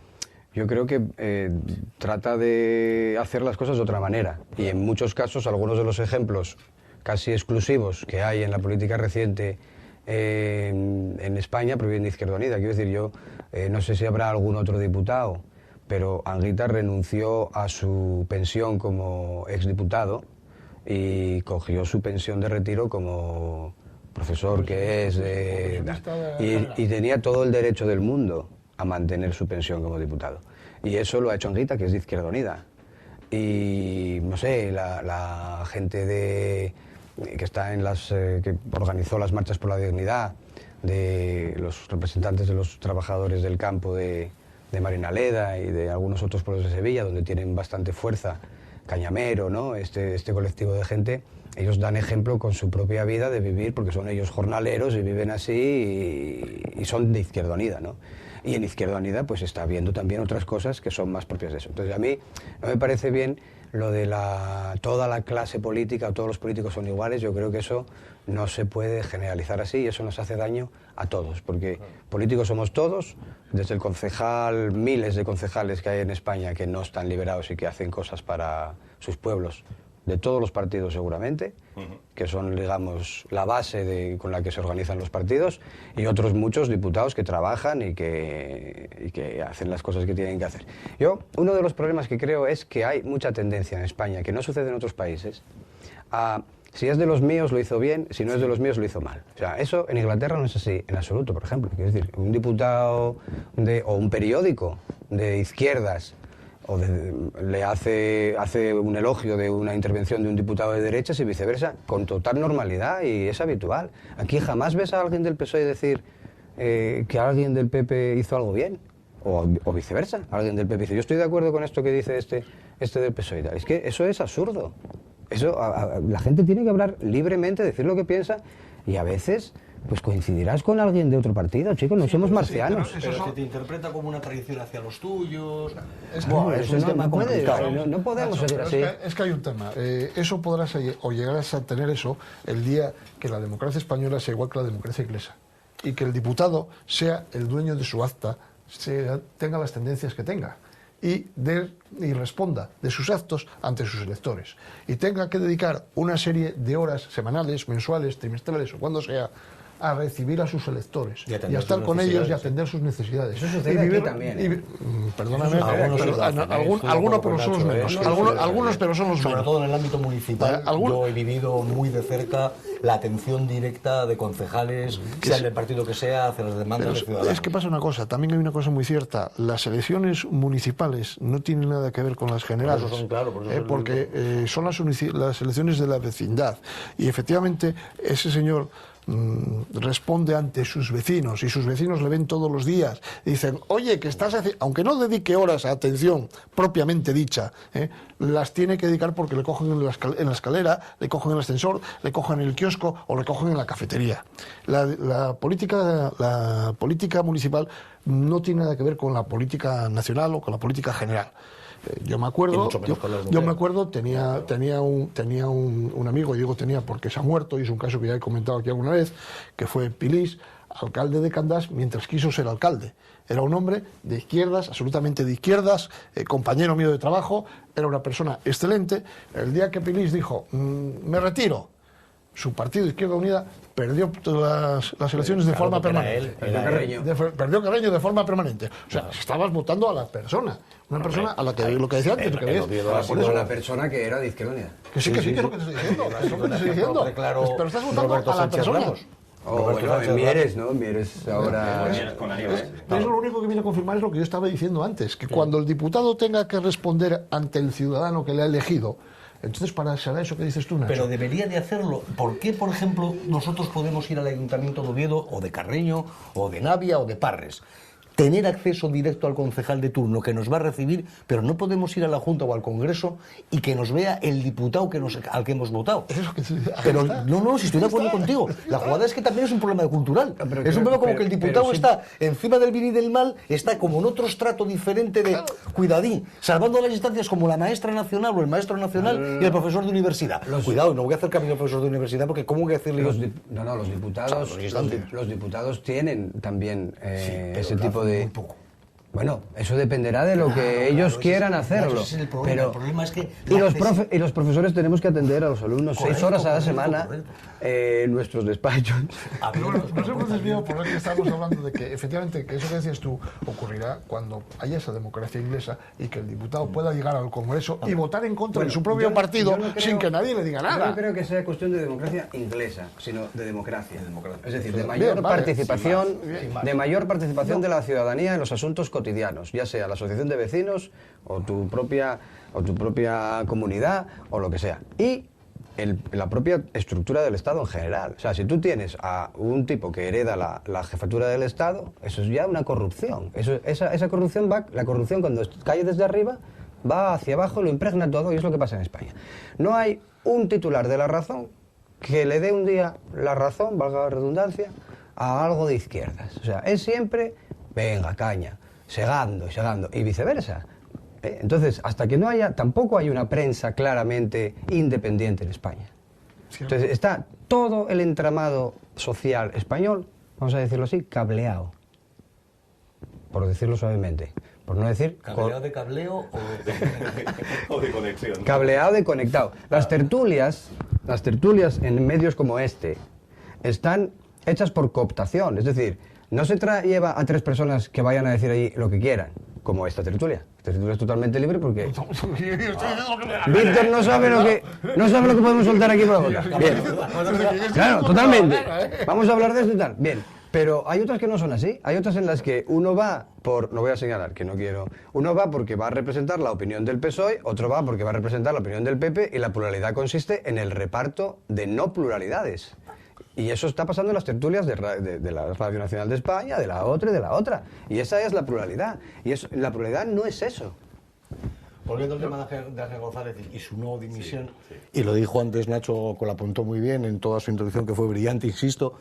yo creo que trata de hacer las cosas de otra manera, y en muchos casos algunos de los ejemplos casi exclusivos que hay en la política reciente en España provienen de Izquierda Unida. Quiero decir, yo no sé si habrá algún otro diputado, pero Anguita renunció a su pensión como exdiputado y cogió su pensión de retiro como profesor que es, y tenía todo el derecho del mundo a mantener su pensión como diputado. Y eso lo ha hecho Anguita, que es de Izquierda Unida. Y, no sé, la gente que está en que organizó las marchas por la dignidad, de los representantes de los trabajadores del campo de Marinaleda y de algunos otros pueblos de Sevilla, donde tienen bastante fuerza, Cañamero, ¿no? Este colectivo de gente, ellos dan ejemplo con su propia vida de vivir, porque son ellos jornaleros y viven así y son de Izquierda Unida, ¿no? Y en Izquierda Unida pues está habiendo también otras cosas que son más propias de eso. Entonces a mí no me parece bien lo de toda la clase política o todos los políticos son iguales. Yo creo que eso no se puede generalizar así y eso nos hace daño a todos, porque políticos somos todos, desde el concejal, miles de concejales que hay en España que no están liberados y que hacen cosas para sus pueblos, de todos los partidos seguramente, que son, digamos, la base con la que se organizan los partidos, y otros muchos diputados que trabajan y que hacen las cosas que tienen que hacer. Uno de los problemas que creo es que hay mucha tendencia en España, que no sucede en otros países, a si es de los míos lo hizo bien, si no es de los míos lo hizo mal. O sea, eso en Inglaterra no es así en absoluto, por ejemplo. Quiero decir, un diputado o un periódico de izquierdas le hace un elogio de una intervención de un diputado de derechas y viceversa, con total normalidad, y es habitual. Aquí jamás ves a alguien del PSOE decir que alguien del PP hizo algo bien, o viceversa. Alguien del PP dice, yo estoy de acuerdo con esto que dice este del PSOE y tal. Es que eso es absurdo. Eso, la gente tiene que hablar libremente, decir lo que piensa, y a veces pues coincidirás con alguien de otro partido, chicos, no somos marcianos. Pero que te interpreta como una traición hacia los tuyos. No podemos seguir así. Es que hay un tema. Eso podrás o llegarás a tener eso el día que la democracia española sea igual que la democracia inglesa. Y que el diputado sea el dueño de su acta, tenga las tendencias que tenga. Y responda de sus actos ante sus electores. Y tenga que dedicar una serie de horas semanales, mensuales, trimestrales o cuando sea, a recibir a sus electores y a estar con ellos y atender sus necesidades. Eso sucede aquí también. Perdóname, algunos pero son los menos. Algunos pero son los menos. Sobre todo en el ámbito municipal, yo he vivido muy de cerca la atención directa de concejales, sea en el partido que sea, hacia las demandas de ciudadanos. Es que pasa una cosa, también hay una cosa muy cierta. Las elecciones municipales no tienen nada que ver con las generales. Por eso son, claro, porque son las elecciones de la vecindad. Y efectivamente, ese señor responde ante sus vecinos y sus vecinos le ven todos los días y dicen, oye, que estás haciendo, aunque no dedique horas a atención propiamente dicha, las tiene que dedicar porque le cogen en la escalera, le cogen en el ascensor, le cogen en el kiosco o le cogen en la cafetería. La política municipal no tiene nada que ver con la política nacional o con la política general. Yo me acuerdo, tenía un amigo, y digo tenía porque se ha muerto, y es un caso que ya he comentado aquí alguna vez, que fue Pilís, alcalde de Candás, mientras quiso ser alcalde. Era un hombre de izquierdas, absolutamente de izquierdas, compañero mío de trabajo, era una persona excelente. El día que Pilís dijo, me retiro, su partido Izquierda Unida perdió las elecciones de forma permanente. Perdió Carreño de forma permanente. O sea, estabas votando a la persona. Una persona a la que, lo que decía antes, por la persona que era de Izquierda Unida. Que sí, que es lo que te estoy diciendo. Es lo que te estoy diciendo. Pero estás votando a la persona. En Mieres, ¿no? Mieres ahora... Eso lo único que viene a confirmar es lo que yo estaba diciendo antes, que cuando el diputado tenga que responder ante el ciudadano que le ha elegido, entonces será eso que dices tú, Nacho. Pero debería de hacerlo. ¿Por qué, por ejemplo, nosotros podemos ir al Ayuntamiento de Oviedo, o de Carreño, o de Navia, o de Parres? Tener acceso directo al concejal de turno que nos va a recibir, pero no podemos ir a la Junta o al Congreso y que nos vea el diputado al que hemos votado. Pero no, si estoy de acuerdo contigo. La jugada es que también es un problema cultural. Es un problema como que el diputado está encima del bien y del mal, está como en otro estrato diferente de cuidadín, salvando las distancias como la maestra nacional o el maestro nacional y el profesor de universidad. Cuidado, no voy a hacer camino al profesor de universidad porque ¿cómo voy a decirle? Los diputados tienen también ese tipo de... Muy poco. Bueno, eso dependerá de lo que ellos quieran hacerlo. Ese es el problema. El problema es que... Y los profesores tenemos que atender a los alumnos 6 horas a la semana en nuestros despachos. Nos hemos desviado por lo que estamos hablando de que efectivamente que eso que decías tú ocurrirá cuando haya esa democracia inglesa y que el diputado pueda llegar al Congreso y votar en contra de su propio partido sin que nadie le diga nada. Yo no creo que sea cuestión de democracia inglesa, sino de democracia. Es decir, de mayor participación de la ciudadanía en los asuntos cotidianos, ya sea la asociación de vecinos o tu propia comunidad o lo que sea. Y la propia estructura del Estado en general. O sea, si tú tienes a un tipo que hereda la jefatura del Estado, eso es ya una corrupción. Esa corrupción la corrupción cuando cae desde arriba va hacia abajo, lo impregna todo, y es lo que pasa en España. No hay un titular de La Razón que le dé un día la razón, valga la redundancia, a algo de izquierdas. O sea, es siempre, venga, caña, segando, y viceversa. Entonces, hasta que no haya, tampoco hay una prensa claramente independiente en España. Entonces, está todo el entramado social español, vamos a decirlo así, cableado. Por decirlo suavemente. Por no decir... ¿Cableado de cableo o de conexión? Cableado de conectado. Las tertulias en medios como este están hechas por cooptación. Es decir, no se lleva a 3 personas que vayan a decir allí lo que quieran, como esta tertulia. Te titulas totalmente libre porque Víctor no sabe lo que podemos soltar aquí por la boca. Bien. Claro, totalmente. Vamos a hablar de esto y tal. Bien. Pero hay otras que no son así. Hay otras en las que uno va por, no voy a señalar, que no quiero, uno va porque va a representar la opinión del PSOE, otro va porque va a representar la opinión del PP, y la pluralidad consiste en el reparto de no pluralidades. Y eso está pasando en las tertulias de la Radio Nacional de España, de la otra y de la otra. Y esa es la pluralidad. Y la pluralidad no es eso. Volviendo al tema de Ángel González y su no dimisión, y lo dijo antes Nacho, que lo apuntó muy bien en toda su introducción, que fue brillante, insisto,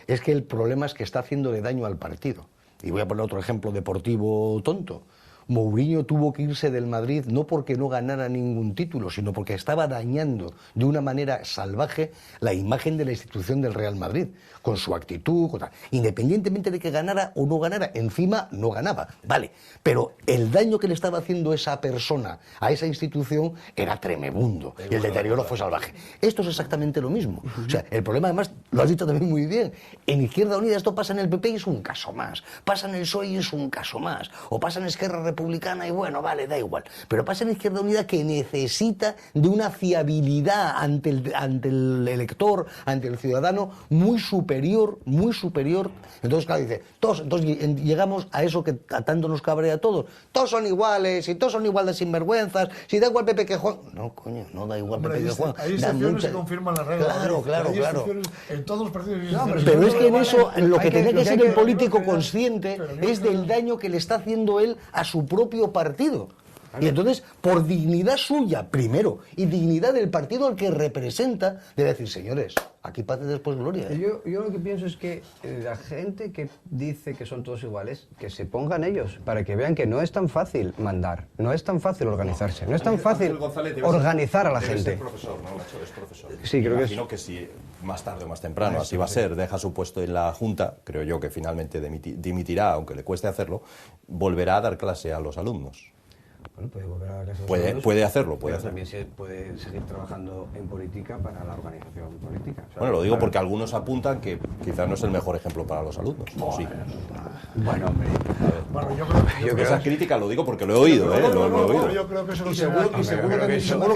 es que el problema es que está haciéndole daño al partido. Y voy a poner otro ejemplo deportivo tonto. Mourinho tuvo que irse del Madrid no porque no ganara ningún título, sino porque estaba dañando de una manera salvaje la imagen de la institución del Real Madrid, con su actitud, independientemente de que ganara o no ganara, encima no ganaba, vale, pero el daño que le estaba haciendo esa persona a esa institución era tremebundo y el deterioro fue salvaje. Esto es exactamente lo mismo. O sea, el problema, además, lo has dicho también muy bien, en Izquierda Unida esto pasa en el PP y es un caso más, pasa en el PSOE y es un caso más, o pasa en Esquerra Republicana y bueno, vale, da igual, pero pasa en Izquierda Unida, que necesita de una fiabilidad ante el elector, ante el ciudadano muy superior. Entonces, claro, dice, entonces llegamos a eso que a tanto nos cabrea a todos. Todos son iguales, y todos son igual de sinvergüenzas, si da igual Pepe que Juan. No, coño, no da igual Pepe que Juan. Hay excepciones que confirman la regla. Claro. En todos los partidos. No, pero es que en eso, lo que tenía que ser el político consciente es del daño que le está haciendo él a su propio partido. Y entonces, por dignidad suya, primero, y dignidad del partido al que representa, debe decir, señores, aquí paz y después gloria. Yo lo que pienso es que la gente que dice que son todos iguales, que se pongan ellos, para que vean que no es tan fácil mandar, no es tan fácil organizarse, no es tan fácil organizar a la gente. Es profesor, ¿no, Nacho? Es profesor. Sí, creo que es. Imagino que si más tarde o más temprano, así va a ser, deja su puesto en la Junta, creo yo que finalmente dimitirá, aunque le cueste hacerlo, volverá a dar clase a los alumnos. Bueno, puede volver a la clase de puede hacerlo. También se puede seguir trabajando en política para la organización política. O sea, bueno, lo digo porque algunos apuntan que quizás no es el mejor ejemplo para los alumnos. Sí. Bueno, hombre. Bueno, Yo creo esa crítica lo digo porque lo he oído, lo he oído. Yo creo que eso no seguro que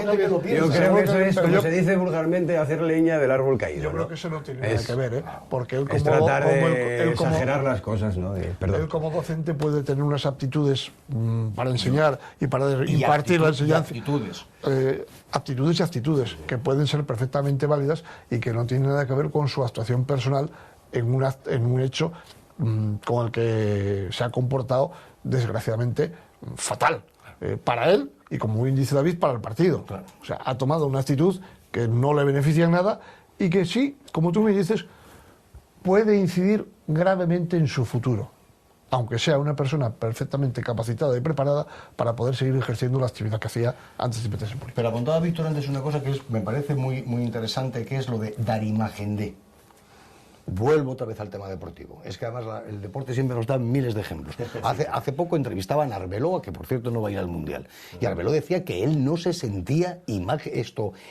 nadie lo piensa. Yo creo que eso es, como se dice vulgarmente, hacer leña del árbol caído. Yo creo que eso no tiene nada que ver, porque él es tratar de exagerar las cosas, ¿no? Él como docente puede tener unas aptitudes para enseñar y para impartir la enseñanza. Aptitudes y actitudes que pueden ser perfectamente válidas y que no tienen nada que ver con su actuación personal en un hecho con el que se ha comportado desgraciadamente fatal para él y, como bien dice David, para el partido. Claro. O sea, ha tomado una actitud que no le beneficia en nada y que sí, como tú me dices, puede incidir gravemente en su futuro, aunque sea una persona perfectamente capacitada y preparada para poder seguir ejerciendo la actividad que hacía antes de meterse en política. Pero apuntaba Víctor antes una cosa que me parece muy interesante, que es lo de dar imagen de. Vuelvo otra vez al tema deportivo. Es que además el deporte siempre nos da miles de ejemplos. Hace poco entrevistaban a Arbeloa, que por cierto no va a ir al Mundial. Y Arbeloa decía que él no se sentía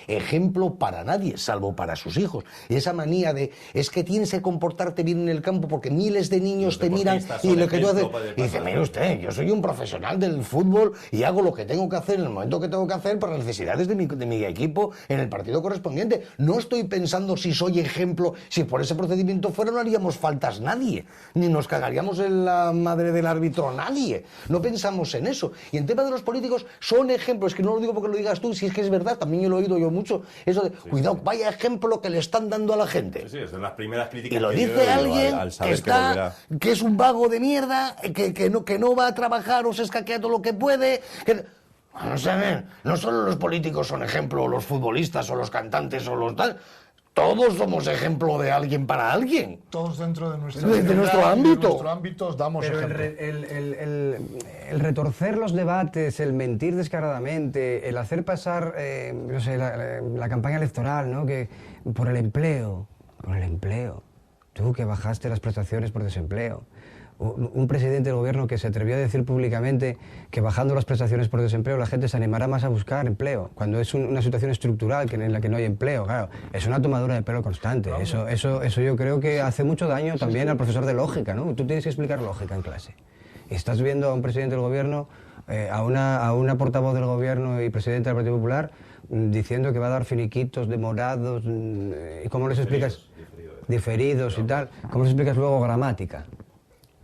ejemplo para nadie, salvo para sus hijos. Y esa manía de, es que tienes que comportarte bien en el campo porque miles de niños te miran y lo que tú haces... Y dice, mire usted, yo soy un profesional del fútbol y hago lo que tengo que hacer en el momento que tengo que hacer para las necesidades de mi equipo en el partido correspondiente. No estoy pensando si soy ejemplo, si por ese procedimiento fuera no haríamos faltas nadie, ni nos cagaríamos en la madre del árbitro nadie. No pensamos en eso. Y en tema de los políticos son ejemplos, que no lo digo porque lo digas tú, si es que es verdad, también lo he oído yo mucho, eso de, cuidado, vaya ejemplo que le están dando a la gente. Sí, es de las primeras críticas. Y lo dice alguien que es un vago de mierda, que no va a trabajar o se escaquea todo lo que puede... Vamos a ver, no solo los políticos son ejemplo, o los futbolistas, o los cantantes, o los tal... Todos somos ejemplo de alguien para alguien. Todos dentro de nuestro ámbito. De nuestro ámbito damos ejemplo. El retorcer los debates, el mentir descaradamente, el hacer pasar no sé, la campaña electoral, ¿no? Que por el empleo. Tú que bajaste las prestaciones por desempleo. Un presidente del gobierno que se atrevió a decir públicamente que bajando las prestaciones por desempleo la gente se animará más a buscar empleo, cuando es una situación estructural en la que no hay empleo. Claro, es una tomadura de pelo constante. Eso yo creo que hace mucho daño también al profesor de lógica, ¿no? Tú tienes que explicar lógica en clase. Y estás viendo a un presidente del gobierno a una portavoz del gobierno y presidenta del Partido Popular diciendo que va a dar finiquitos demorados. ¿Y cómo les explicas? Diferidos y tal. ¿Cómo les explicas luego gramática?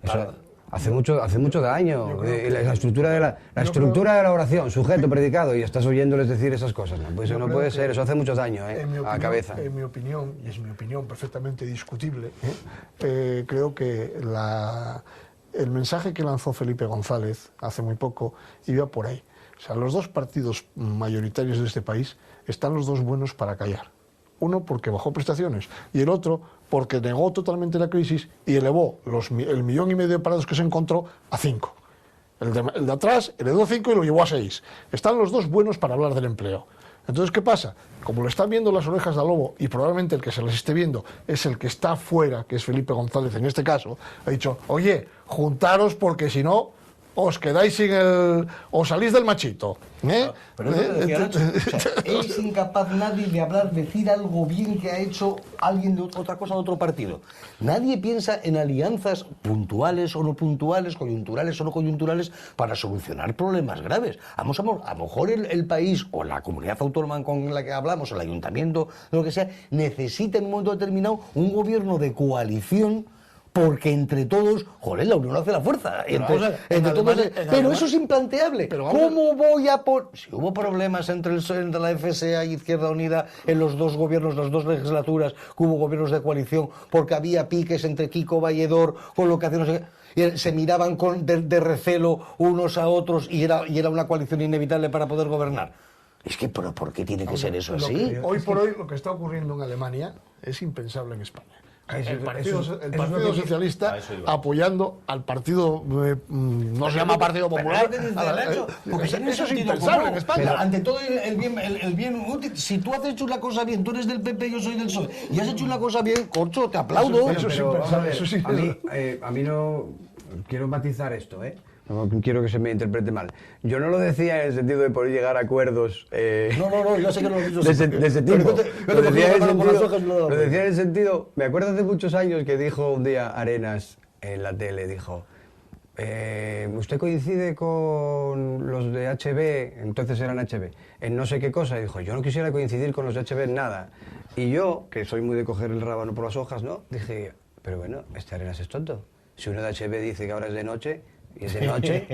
Eso hace mucho daño. La estructura de la oración, sujeto, predicado, y estás oyéndoles decir esas cosas. No, pues eso no puede ser, eso hace mucho daño a la cabeza. En mi opinión, y es mi opinión perfectamente discutible, creo que el mensaje que lanzó Felipe González hace muy poco iba por ahí. O sea, los dos partidos mayoritarios de este país están los dos buenos para callar. Uno porque bajó prestaciones y el otro porque negó totalmente la crisis y elevó el 1,5 millones de parados que se encontró a 5. El de atrás heredó 5 y lo llevó a 6. Están los dos buenos para hablar del empleo. Entonces, ¿qué pasa? Como lo están viendo las orejas de lobo y probablemente el que se les esté viendo es el que está afuera, que es Felipe González en este caso, ha dicho, oye, juntaros porque si no os quedáis sin o salís del machito. Pero es lo que decía Nacho. O sea, es incapaz nadie de decir algo bien que ha hecho alguien de otra cosa de otro partido. Nadie piensa en alianzas puntuales o no puntuales, coyunturales o no coyunturales, para solucionar problemas graves. A lo mejor el país o la comunidad autónoma con la que hablamos, el ayuntamiento, lo que sea, necesita en un momento determinado un gobierno de coalición. Porque entre todos, joder, la unión hace la fuerza. Pero eso es implanteable. ¿Cómo voy a Si hubo problemas entre la FSA y Izquierda Unida en los dos gobiernos, las dos legislaturas, que hubo gobiernos de coalición, porque había piques entre Kiko Valledor con lo que hacían, no sé qué, y se miraban de recelo unos a otros y era una coalición inevitable para poder gobernar. Es que, ¿pero por qué tiene que ser eso así? Hoy por hoy, lo que está ocurriendo en Alemania es impensable en España. El Partido Socialista apoyando al partido, no se llama Partido Popular. Porque eso es impensable en España. Ante todo el bien útil. Si tú has hecho una cosa bien, tú eres del PP, yo soy del PSOE, y has hecho una cosa bien, corcho, te aplaudo. Eso es impensable. A mí no quiero matizar esto, No quiero que se me interprete mal. Yo no lo decía en el sentido de poder llegar a acuerdos. No, yo sé que no lo he dicho. De ese tipo. Lo decía en el sentido. Me acuerdo hace muchos años que dijo un día Arenas en la tele: dijo, ¿usted coincide con los de HB? Entonces eran HB. En no sé qué cosa. Y dijo: yo no quisiera coincidir con los de HB en nada. Y yo, que soy muy de coger el rábano por las hojas, ¿no? Dije: pero bueno, este Arenas es tonto. Si uno de HB dice que ahora es de noche. Y es de noche,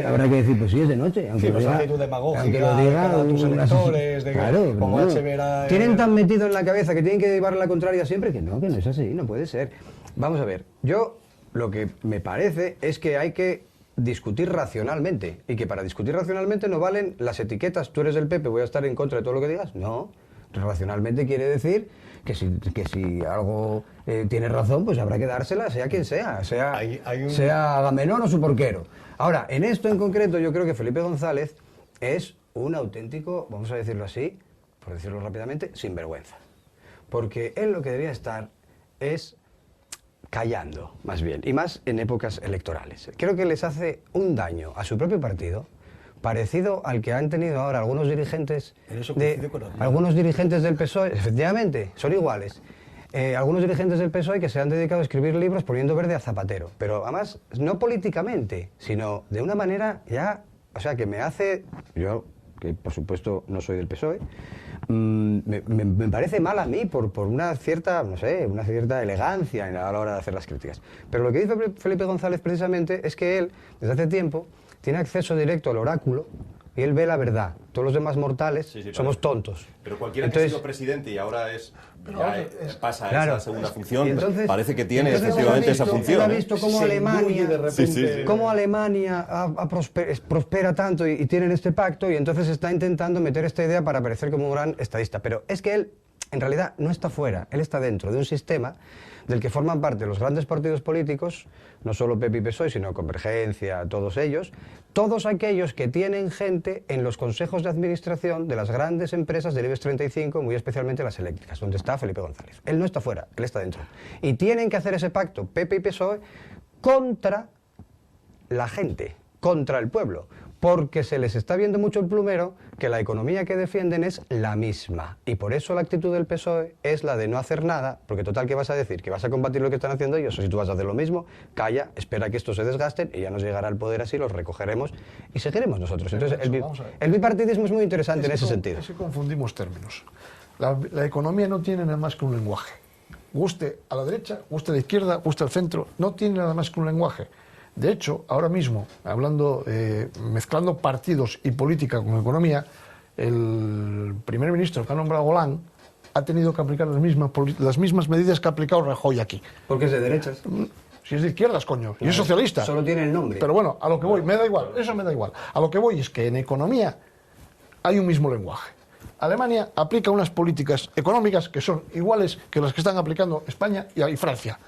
habrá que decir, pues sí, es de noche. Aunque lo diga tus electores, claro, como tienen tan metido en la cabeza que tienen que llevar la contraria siempre que no es así, no puede ser. Vamos a ver, yo lo que me parece es que hay que discutir racionalmente y que para discutir racionalmente no valen las etiquetas. Tú eres del PP, voy a estar en contra de todo lo que digas. No, racionalmente quiere decir que si algo tiene razón, pues habrá que dársela, sea quien sea, sea Agamenón o su porquero. Ahora, en esto en concreto, yo creo que Felipe González es un auténtico, vamos a decirlo así, por decirlo rápidamente, sinvergüenza. Porque él lo que debería estar es callando, más bien, y más en épocas electorales. Creo que les hace un daño a su propio partido, parecido al que han tenido ahora algunos dirigentes del PSOE, efectivamente, son iguales. Algunos dirigentes del PSOE que se han dedicado a escribir libros poniendo verde a Zapatero, pero además no políticamente, sino de una manera ya, o sea, que me hace, yo que por supuesto no soy del PSOE, me parece mal a mí por una cierta, no sé, una cierta elegancia a la hora de hacer las críticas. Pero lo que dice Felipe González precisamente es que él, desde hace tiempo, tiene acceso directo al oráculo y él ve la verdad. Todos los demás mortales somos tontos. Pero cualquiera que ha sido presidente y ahora pasa a esa segunda función, entonces, parece que tiene efectivamente esa función. Él ha visto cómo Alemania prospera tanto y tienen este pacto, y entonces está intentando meter esta idea para parecer como un gran estadista. Pero es que él, en realidad, no está fuera, él está dentro de un sistema del que forman parte los grandes partidos políticos, no solo PP y PSOE, sino Convergencia, todos ellos, todos aquellos que tienen gente en los consejos de administración de las grandes empresas del IBEX 35, muy especialmente las eléctricas, donde está Felipe González. Él no está fuera, él está dentro. Y tienen que hacer ese pacto, PP y PSOE, contra la gente, contra el pueblo. porque se les está viendo mucho el plumero, que la economía que defienden es la misma. Y por eso la actitud del PSOE es la de no hacer nada, porque total, ¿qué vas a decir? ¿Que vas a combatir lo que están haciendo ellos? O si tú vas a hacer lo mismo, calla, espera que estos se desgasten y ya nos llegará el poder así, los recogeremos y seguiremos nosotros. Entonces, el bipartidismo es muy interesante en ese sentido. Es que confundimos términos. La economía no tiene nada más que un lenguaje. Guste a la derecha, guste a la izquierda, guste al centro, no tiene nada más que un lenguaje. De hecho, ahora mismo, mezclando partidos y política con economía, el primer ministro que ha nombrado Hollande ha tenido que aplicar las mismas medidas que ha aplicado Rajoy aquí. Porque es de derechas. Si es de izquierdas, coño, y es socialista. Solo tiene el nombre. Pero bueno, a lo que voy, me da igual, eso me da igual. A lo que voy es que en economía hay un mismo lenguaje. Alemania aplica unas políticas económicas que son iguales que las que están aplicando España y Francia.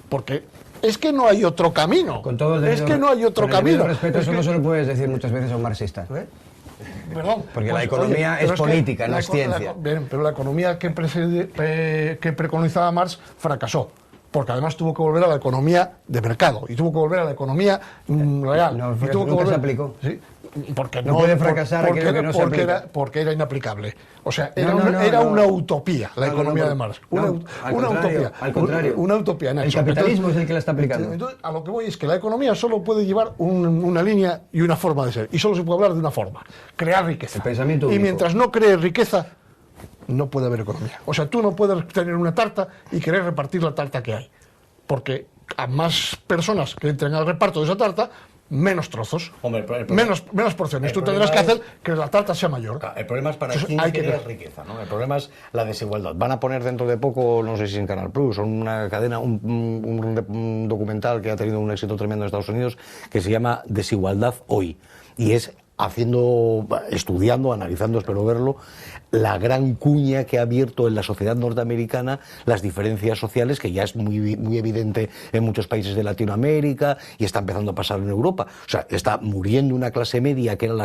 Porque es que no hay otro camino. Con todo el debido, es que no hay otro camino. Respeto, eso no se lo puedes decir muchas veces a un marxista. Perdón, Porque pues, la economía es política, no es ciencia. Bien, pero la economía que preconizaba Marx fracasó. Porque además tuvo que volver a la economía de mercado y tuvo que volver a la economía real. No, y tuvo que nunca volver, se aplicó. ¿sí? Porque no puede fracasar aquello que no se aplica. Porque era inapplicable. O sea, era una utopía la economía de Marx. Una utopía. Al contrario. Una utopía, Nacho. El capitalismo es el que la está aplicando. Entonces, a lo que voy es que la economía solo puede llevar una línea y una forma de ser. Y solo se puede hablar de una forma. Crear riqueza. El pensamiento y único. mientras no crees riqueza, no puede haber economía. O sea, tú no puedes tener una tarta y querer repartir la tarta que hay. Porque a más personas que entren al reparto de esa tarta, menos trozos, Hombre, menos porciones. Tú tendrás que hacer que la tarta sea mayor. El problema es para Entonces, quién hay que crea ver. riqueza, ¿no? El problema es la desigualdad. Van a poner dentro de poco, no sé si en Canal Plus, o una cadena, un documental que ha tenido un éxito tremendo en Estados Unidos, que se llama Desigualdad Hoy. Y es estudiando, analizando, espero verlo, la gran cuña que ha abierto en la sociedad norteamericana las diferencias sociales, que ya es muy evidente en muchos países de Latinoamérica y está empezando a pasar en Europa. O sea, está muriendo una clase media que era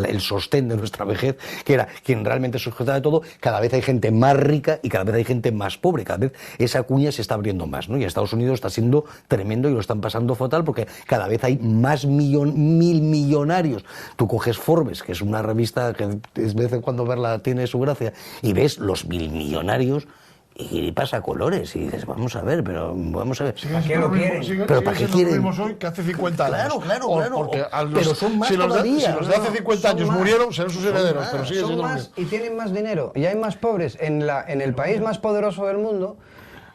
el sostén de nuestra vejez, que era quien realmente sujetaba de todo. Cada vez hay gente más rica y cada vez hay gente más pobre. Cada vez esa cuña se está abriendo más, ¿no? Y Estados Unidos está siendo tremendo y lo están pasando fatal porque cada vez hay más mil millonarios. Tú coges Forbes, que es una revista que de vez en cuando verla tiene su gracia, y ves los 1000 millonarios y pasa colores y dices, vamos a ver, pero vamos a ver. ¿Para qué lo quieren? ¿Pero para qué quieren? Lo mismos hoy que hace 50 años. Claro. Porque Pero son más si los todavía. de hace 50 años murieron, serán sus herederos, pero siguen Son siendo más y tienen más dinero. Y hay más pobres. En el país más poderoso del mundo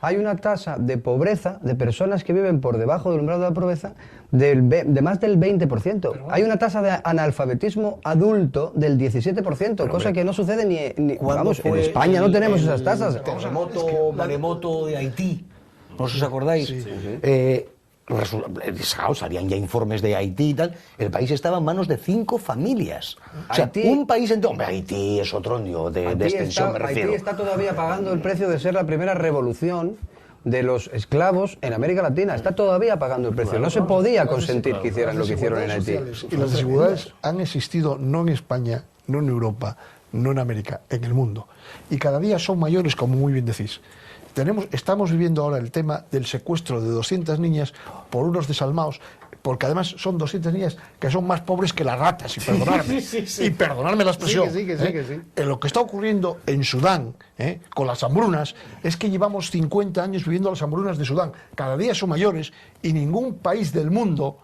hay una tasa de pobreza de personas que viven por debajo del umbral de la pobreza de más del 20%. Hay una tasa de analfabetismo adulto del 17%, cosa que no sucede ni vamos, en España no tenemos esas tasas. El maremoto de Haití, ¿no os acordáis? Salían ya informes de Haití y tal. El país estaba en manos de 5 familias. O sea, Haití, un país entero. Hombre, Haití es otro de extensión, me refiero. Haití está todavía pagando el precio de ser la primera revolución de los esclavos en América Latina. Está todavía pagando el precio. No se podía consentir que hicieran lo que hicieron en Haití. Y las desigualdades han existido no en España, no en Europa, no en América, en el mundo. Y cada día son mayores, como muy bien decís. Estamos viviendo ahora el tema del secuestro de 200 niñas por unos desalmados, porque además son 200 niñas que son más pobres que las ratas, y perdonadme, y perdonadme la expresión. Lo que está ocurriendo en Sudán, con las hambrunas, es que llevamos 50 años viviendo las hambrunas de Sudán. Cada día son mayores y ningún país del mundo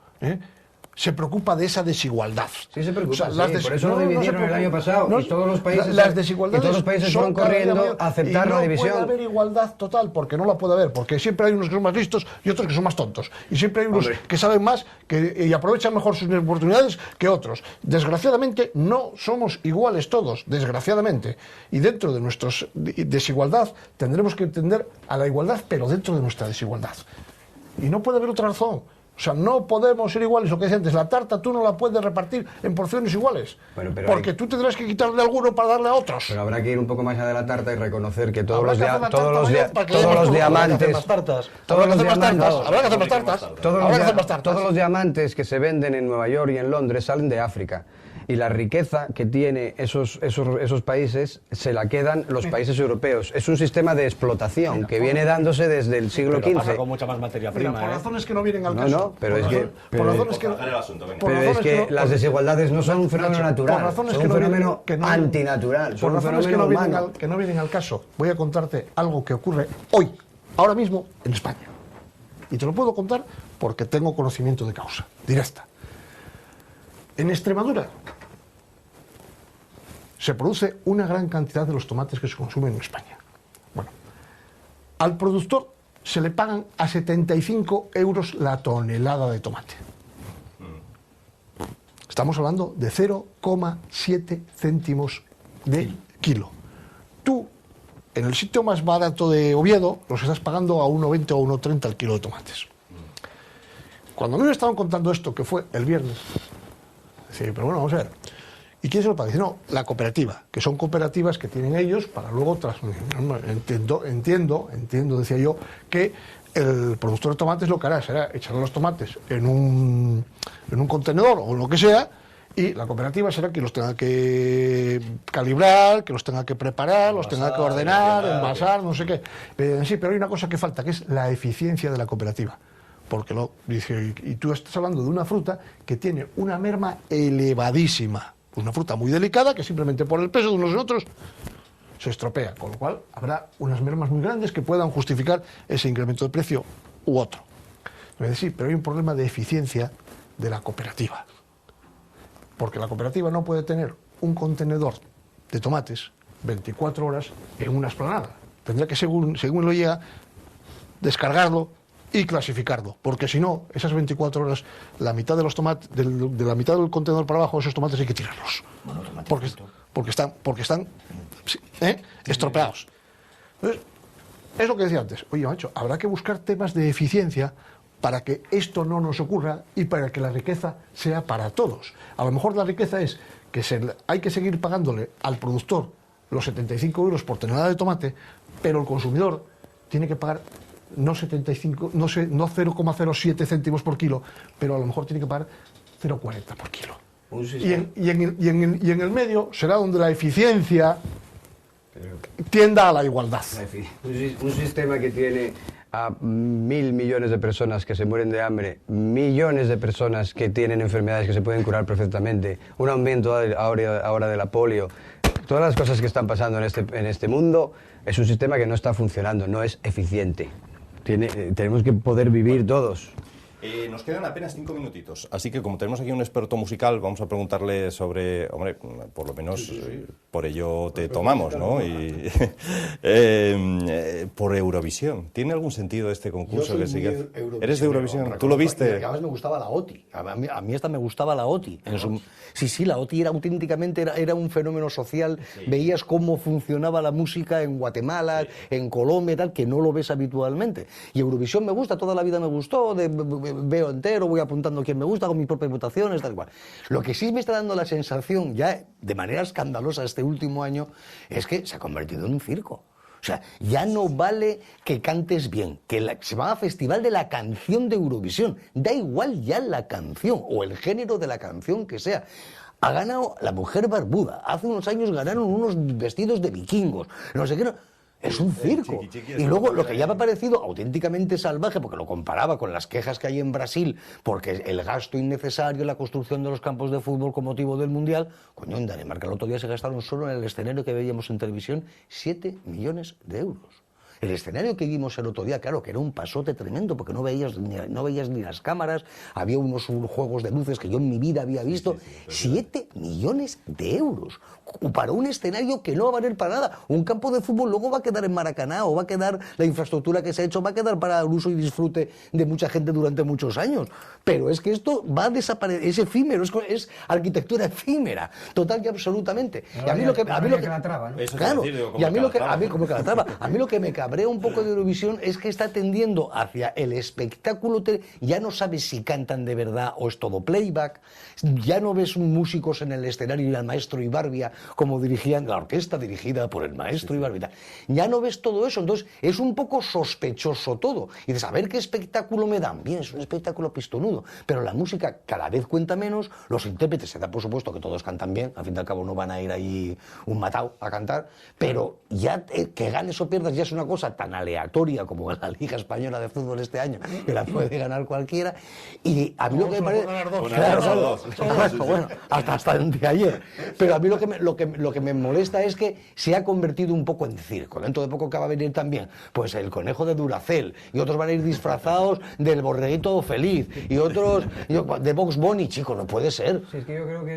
se preocupa de esa desigualdad. Sí se preocupa, O sea, por eso lo dividieron el año pasado y todos los países, las desigualdades fueron corriendo a aceptar la división. No puede haber igualdad total, porque no la puede haber, porque siempre hay unos que son más listos y otros que son más tontos. Y siempre hay unos que saben más y aprovechan mejor sus oportunidades que otros. Desgraciadamente no somos iguales todos, desgraciadamente. Y dentro de nuestra desigualdad tendremos que entender a la igualdad, pero dentro de nuestra desigualdad. Y no puede haber otra razón. O sea, no podemos ser iguales. Lo que decía antes, la tarta tú no la puedes repartir en porciones iguales. Bueno, porque tú tendrás que quitarle a alguno para darle a otros. Pero habrá que ir un poco más allá de la tarta y reconocer que todos Habrá los que hacer la tarta mayor para que todos demos los todo. diamantes, Habrá que hacer más tartas. Habrá que hacer más tartas. todos los diamantes que se venden en Nueva York y en Londres salen de África. y la riqueza que tiene esos países se la quedan los países europeos. Es un sistema de explotación que viene dándose desde el siglo XV. Pasa con mucha más materia prima. Mira, por razones que no vienen al caso. No, pero es que... Por razones que... Pero es que las desigualdades no son un fenómeno natural, son un fenómeno antinatural, son un fenómeno humano. Que no vienen al caso, voy a contarte algo que ocurre hoy, ahora mismo, en España. Y te lo puedo contar porque tengo conocimiento de causa, directa. En Extremadura se produce una gran cantidad de los tomates que se consumen en España. Bueno, al productor se le pagan a 75 euros la tonelada de tomate. Estamos hablando de 0,7 céntimos de kilo. Tú, en el sitio más barato de Oviedo, los estás pagando a 1,20 o 1,30 el kilo de tomates. Cuando a mí me estaban contando esto, que fue el viernes, decía, pero bueno, vamos a ver, ¿y quién se lo paga? Dice, no, la cooperativa, que son cooperativas que tienen ellos para luego entiendo, decía yo, que el productor de tomates lo que hará será echar los tomates en un contenedor o lo que sea, y la cooperativa será quien los tenga que calibrar, que los tenga que preparar, los tenga que ordenar, envasar, no sé qué. Sí, pero hay una cosa que falta, que es la eficiencia de la cooperativa. Porque dice, y tú estás hablando de una fruta que tiene una merma elevadísima. Una fruta muy delicada que simplemente por el peso de unos y otros se estropea, con lo cual habrá unas mermas muy grandes que puedan justificar ese incremento de precio u otro. Sí, pero hay un problema de eficiencia de la cooperativa. Porque la cooperativa no puede tener un contenedor de tomates 24 horas en una esplanada. Tendrá que, según lo llega, descargarlo y clasificarlo, porque si no, esas 24 horas, la mitad de los tomates, de la mitad del contenedor para abajo, esos tomates hay que tirarlos, porque están estropeados. Entonces, es lo que decía antes, oye, macho, habrá que buscar temas de eficiencia para que esto no nos ocurra y para que la riqueza sea para todos. A lo mejor la riqueza es que hay que seguir pagándole al productor los 75 euros por tonelada de tomate, pero el consumidor tiene que pagar no 0,07 céntimos por kilo, pero a lo mejor tiene que pagar 0,40 por kilo. Y en el medio será donde la eficiencia tienda a la igualdad. Un sistema que tiene a 1.000 millones de personas que se mueren de hambre, millones de personas que tienen enfermedades que se pueden curar perfectamente, un aumento ahora de la polio, todas las cosas que están pasando en este mundo, es un sistema que no está funcionando, no es eficiente. Tenemos que poder vivir todos. Nos quedan apenas 5 minutitos, así que como tenemos aquí un experto musical, vamos a preguntarle sobre, hombre, por lo menos por ello te tomamos, ¿no? Y, por Eurovisión. ¿Tiene algún sentido este concurso que sigue? ¿Eres de Eurovisión? ¿Tú lo viste? Además me gustaba la OTI. A mí hasta me gustaba la OTI. Sí, la OTI era auténticamente era un fenómeno social. Sí. Veías cómo funcionaba la música en Guatemala, sí, en Colombia y tal, que no lo ves habitualmente. Y Eurovisión me gusta, toda la vida me gustó, veo entero, voy apuntando quién me gusta, con mis propias votaciones, tal cual. Lo que sí me está dando la sensación, ya de manera escandalosa este último año, es que se ha convertido en un circo. O sea, ya no vale que cantes bien, que se llama Festival de la Canción de Eurovisión. Da igual ya la canción o el género de la canción que sea. Ha ganado la mujer barbuda. Hace unos años ganaron unos vestidos de vikingos. No sé qué. Es un circo. Y luego lo que ya me ha parecido auténticamente salvaje, porque lo comparaba con las quejas que hay en Brasil, porque el gasto innecesario en la construcción de los campos de fútbol con motivo del Mundial, coño, en Dinamarca el otro día se gastaron solo en el escenario que veíamos en televisión 7 millones de euros. El escenario que vimos el otro día, claro, que era un pasote tremendo, porque no veías ni las cámaras, había unos juegos de luces que yo en mi vida había visto. 7 millones de euros para un escenario que no va a valer para nada. Un campo de fútbol luego va a quedar en Maracaná, o va a quedar la infraestructura que se ha hecho, va a quedar para el uso y disfrute de mucha gente durante muchos años. Pero es que esto va a desaparecer, es efímero, es arquitectura efímera, total y absolutamente. Y a mí lo que me cabrea cabrea un poco de Eurovisión es que está tendiendo hacia el espectáculo, ya no sabes si cantan de verdad o es todo playback, ya no ves músicos en el escenario y al maestro Ibarbia como dirigían la orquesta dirigida por el maestro Ibarbia. Ya no ves todo eso, entonces es un poco sospechoso todo. Y dices, a ver qué espectáculo me dan. Bien, es un espectáculo pistonudo, pero la música cada vez cuenta menos, los intérpretes se da por supuesto que todos cantan bien, al fin y al cabo no van a ir ahí un matao a cantar, pero ya que ganes o pierdas ya es una cosa tan aleatoria como la Liga Española de Fútbol este año, que la puede ganar cualquiera. Y a mí lo que me parece... Bueno, hasta ayer. Pero a mí lo que me molesta es que se ha convertido un poco en circo. Dentro de poco que va a venir también pues el conejo de Duracell, y otros van a ir disfrazados del borreguito feliz, y otros de Box Bunny. Chico, no puede ser. Sí, es que yo creo que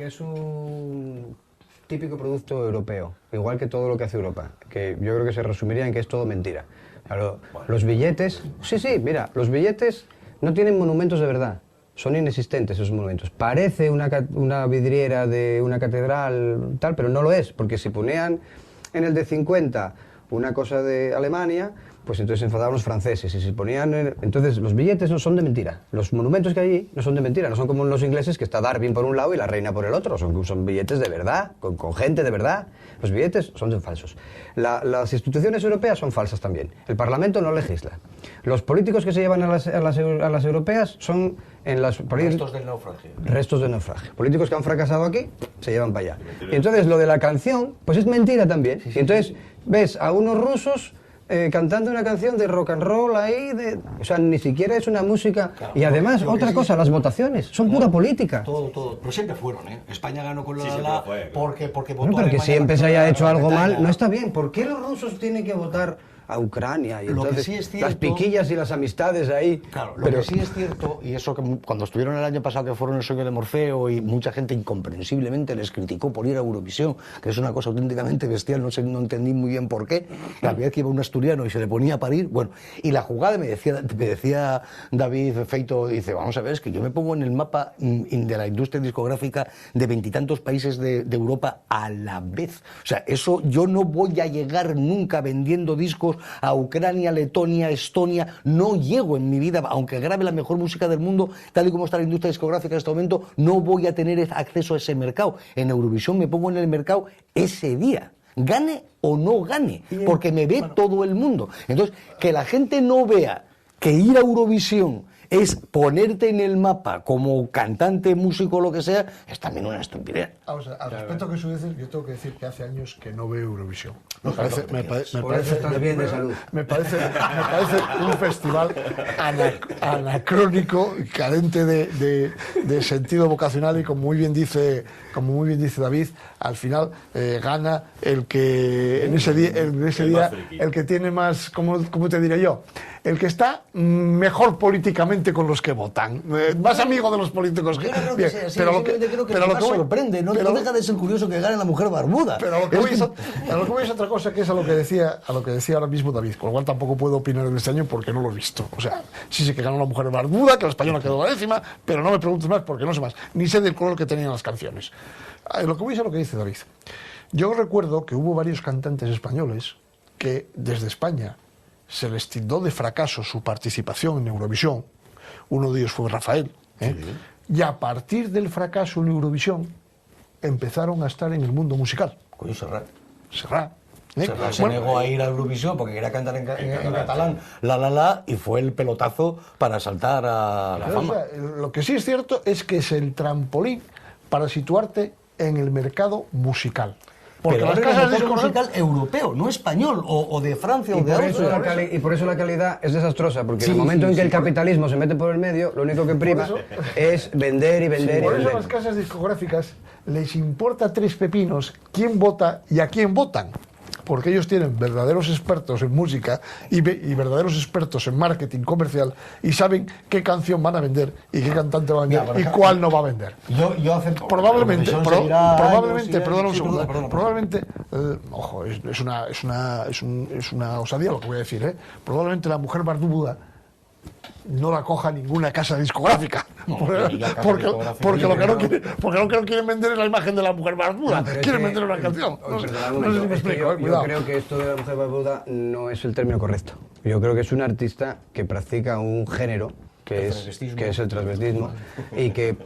es un típico producto europeo, igual que todo lo que hace Europa, que yo creo que se resumiría en que es todo mentira. Claro, los billetes, mira, los billetes no tienen monumentos de verdad, son inexistentes esos monumentos. Parece una vidriera de una catedral, tal, pero no lo es, porque si ponían en el de 50 una cosa de Alemania, pues entonces se enfadaban los franceses, y si ponían... Entonces los billetes no son de mentira, los monumentos que hay allí no son de mentira, no son como los ingleses, que está Darwin por un lado y la reina por el otro, son billetes de verdad, con gente de verdad. Los billetes son falsos. Las instituciones europeas son falsas también, el Parlamento no legisla. Los políticos que se llevan a las europeas son... Restos del naufragio. Restos del naufragio. Políticos que han fracasado aquí, se llevan para allá. Y entonces lo de la canción, pues es mentira también. Y entonces ves a unos rusos cantando una canción de rock and roll ahí, o sea, ni siquiera es una música... Claro, y además, otra cosa, las votaciones, son pura política. Todo. Pero siempre fueron, ¿eh? España ganó con la porque votó no, pero que siempre se haya hecho algo mal, no está bien. ¿Por qué los rusos tienen que votar a Ucrania? Y lo entonces, que sí es cierto, las piquillas y las amistades ahí... Claro, lo que sí es cierto, y eso que cuando estuvieron el año pasado que fueron el sueño de Morfeo y mucha gente incomprensiblemente les criticó por ir a Eurovisión, que es una cosa auténticamente bestial, no entendí muy bien por qué, la vez que iba un asturiano y se le ponía a parir, bueno, y la jugada me decía David Feito, dice, vamos a ver, es que yo me pongo en el mapa de la industria discográfica de 20 y tantos países de Europa a la vez, o sea, eso yo no voy a llegar nunca vendiendo discos a Ucrania, Letonia, Estonia, no llego en mi vida, aunque grabe la mejor música del mundo, tal y como está la industria discográfica en este momento, no voy a tener acceso a ese mercado. En Eurovisión me pongo en el mercado ese día, gane o no gane, porque me ve todo el mundo. Entonces, que la gente no vea que ir a Eurovisión es ponerte en el mapa como cantante, músico, lo que sea, es también una estupidez. O sea, al respecto que eso dice, yo tengo que decir que hace años que no veo Eurovisión. Me parece un festival anacrónico, carente de sentido vocacional, y como muy bien dice David, al final gana el que en ese día el que tiene más, ¿cómo te diré yo? El que está mejor políticamente con los que votan, más amigo de los políticos. Yo no creo que sea así, creo que más sorprende, no deja de ser curioso que gane la mujer barbuda. Pero lo que voy es otra cosa, que es a lo que decía ahora mismo David, con lo cual tampoco puedo opinar en este año porque no lo he visto. O sea, sí sé que ganó la mujer barbuda, que la española quedó la 10ª, pero no me preguntes más porque no sé más, ni sé del color que tenían las canciones. Lo que voy es a lo que dice David. Yo recuerdo que hubo varios cantantes españoles que desde España se les tildó de fracaso su participación en Eurovisión. Uno de ellos fue Rafael. Y a partir del fracaso en Eurovisión empezaron a estar en el mundo musical. Coño, Serrat. Serrat se negó a ir a Eurovisión porque quería cantar en catalán, la, y fue el pelotazo para saltar a la fama. O sea, lo que sí es cierto es que es el trampolín para situarte en el mercado musical. Porque las casas de disco musical europeo, no español, o de Francia, o de Austria. Y por eso la calidad es desastrosa, porque en el momento en que el capitalismo se mete por el medio, lo único que prima es vender y vender y por vender. Eso a las casas discográficas les importa 3 pepinos quién vota y a quién votan. Porque ellos tienen verdaderos expertos en música y verdaderos expertos en marketing comercial y saben qué canción van a vender y qué cantante va a vender y cuál no va a vender. Yo acepto. Probablemente, perdona un segundo, probablemente, ojo, es una osadía lo que voy a decir, probablemente la mujer barbuda no la coja ninguna casa discográfica. Porque lo que no quieren vender es la imagen de la mujer barbuda, quieren vender una canción. No sé si me explico, yo cuidado. creo que esto de la mujer barbuda no es el término correcto. Yo creo que es un artista que practica un género que es el transvestismo y que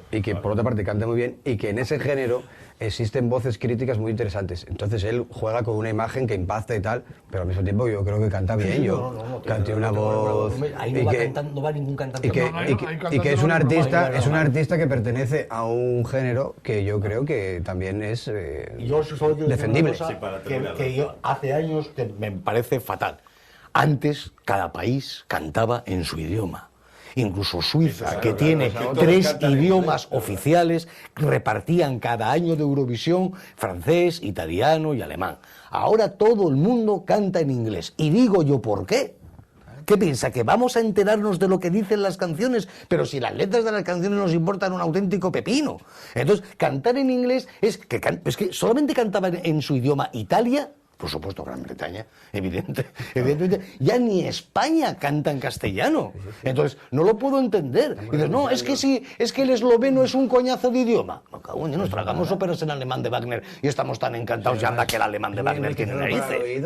por otra parte canta muy bien y que en ese género existen voces críticas muy interesantes. Entonces él juega con una imagen que impacta y tal, pero al mismo tiempo yo creo que canta bien. Tiene una voz ahí no va ningún cantante. Y que es un artista que pertenece a un género que yo creo que también es defendible. Que yo hace años que me parece fatal. Antes cada país cantaba en su idioma. Incluso Suiza, que tiene 3 idiomas oficiales, repartían cada año de Eurovisión francés, italiano y alemán. Ahora todo el mundo canta en inglés. Y digo yo, ¿por qué? ¿Qué piensa? ¿Que vamos a enterarnos de lo que dicen las canciones? Pero si las letras de las canciones nos importan un auténtico pepino. Entonces, cantar en inglés es que solamente cantaban en su idioma Italia. Por supuesto, Gran Bretaña, evidentemente. Ya ni España canta en castellano. Entonces, no lo puedo entender. Y dices, no, es que el esloveno es un coñazo de idioma. No, cago, nos tragamos óperas en alemán de Wagner y estamos tan encantados ya anda que el alemán de Wagner tiene narices.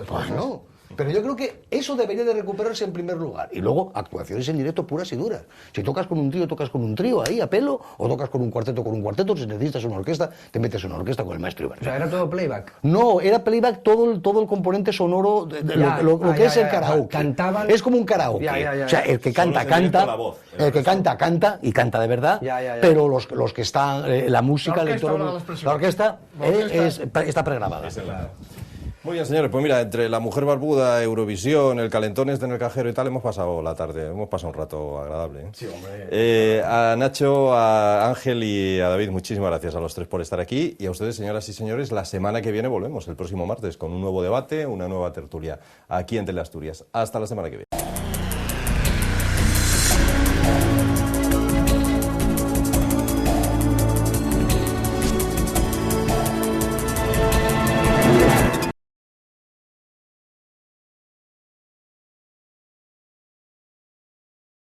Pues no. Pero yo creo que eso debería de recuperarse en primer lugar. Y luego, actuaciones en directo puras y duras. Si tocas con un trío, tocas con un trío ahí, a pelo, o tocas con un cuarteto. Si necesitas una orquesta, te metes en una orquesta con el maestro Ibarra. O sea, ¿era todo playback? No, era playback todo el componente sonoro de lo que es el karaoke. Cantaban... Es como un karaoke. O sea, el que canta, canta. El que canta, canta, y canta de verdad. Pero los que están, la música, la orquesta está pregrabada. Muy bien, señores, pues mira, entre la mujer barbuda, Eurovisión, el calentón este en el cajero y tal, hemos pasado la tarde, hemos pasado un rato agradable. Sí, hombre. A Nacho, a Ángel y a David, muchísimas gracias a los tres por estar aquí. Y a ustedes, señoras y señores, la semana que viene volvemos, el próximo martes, con un nuevo debate, una nueva tertulia, aquí en Teleasturias. Hasta la semana que viene.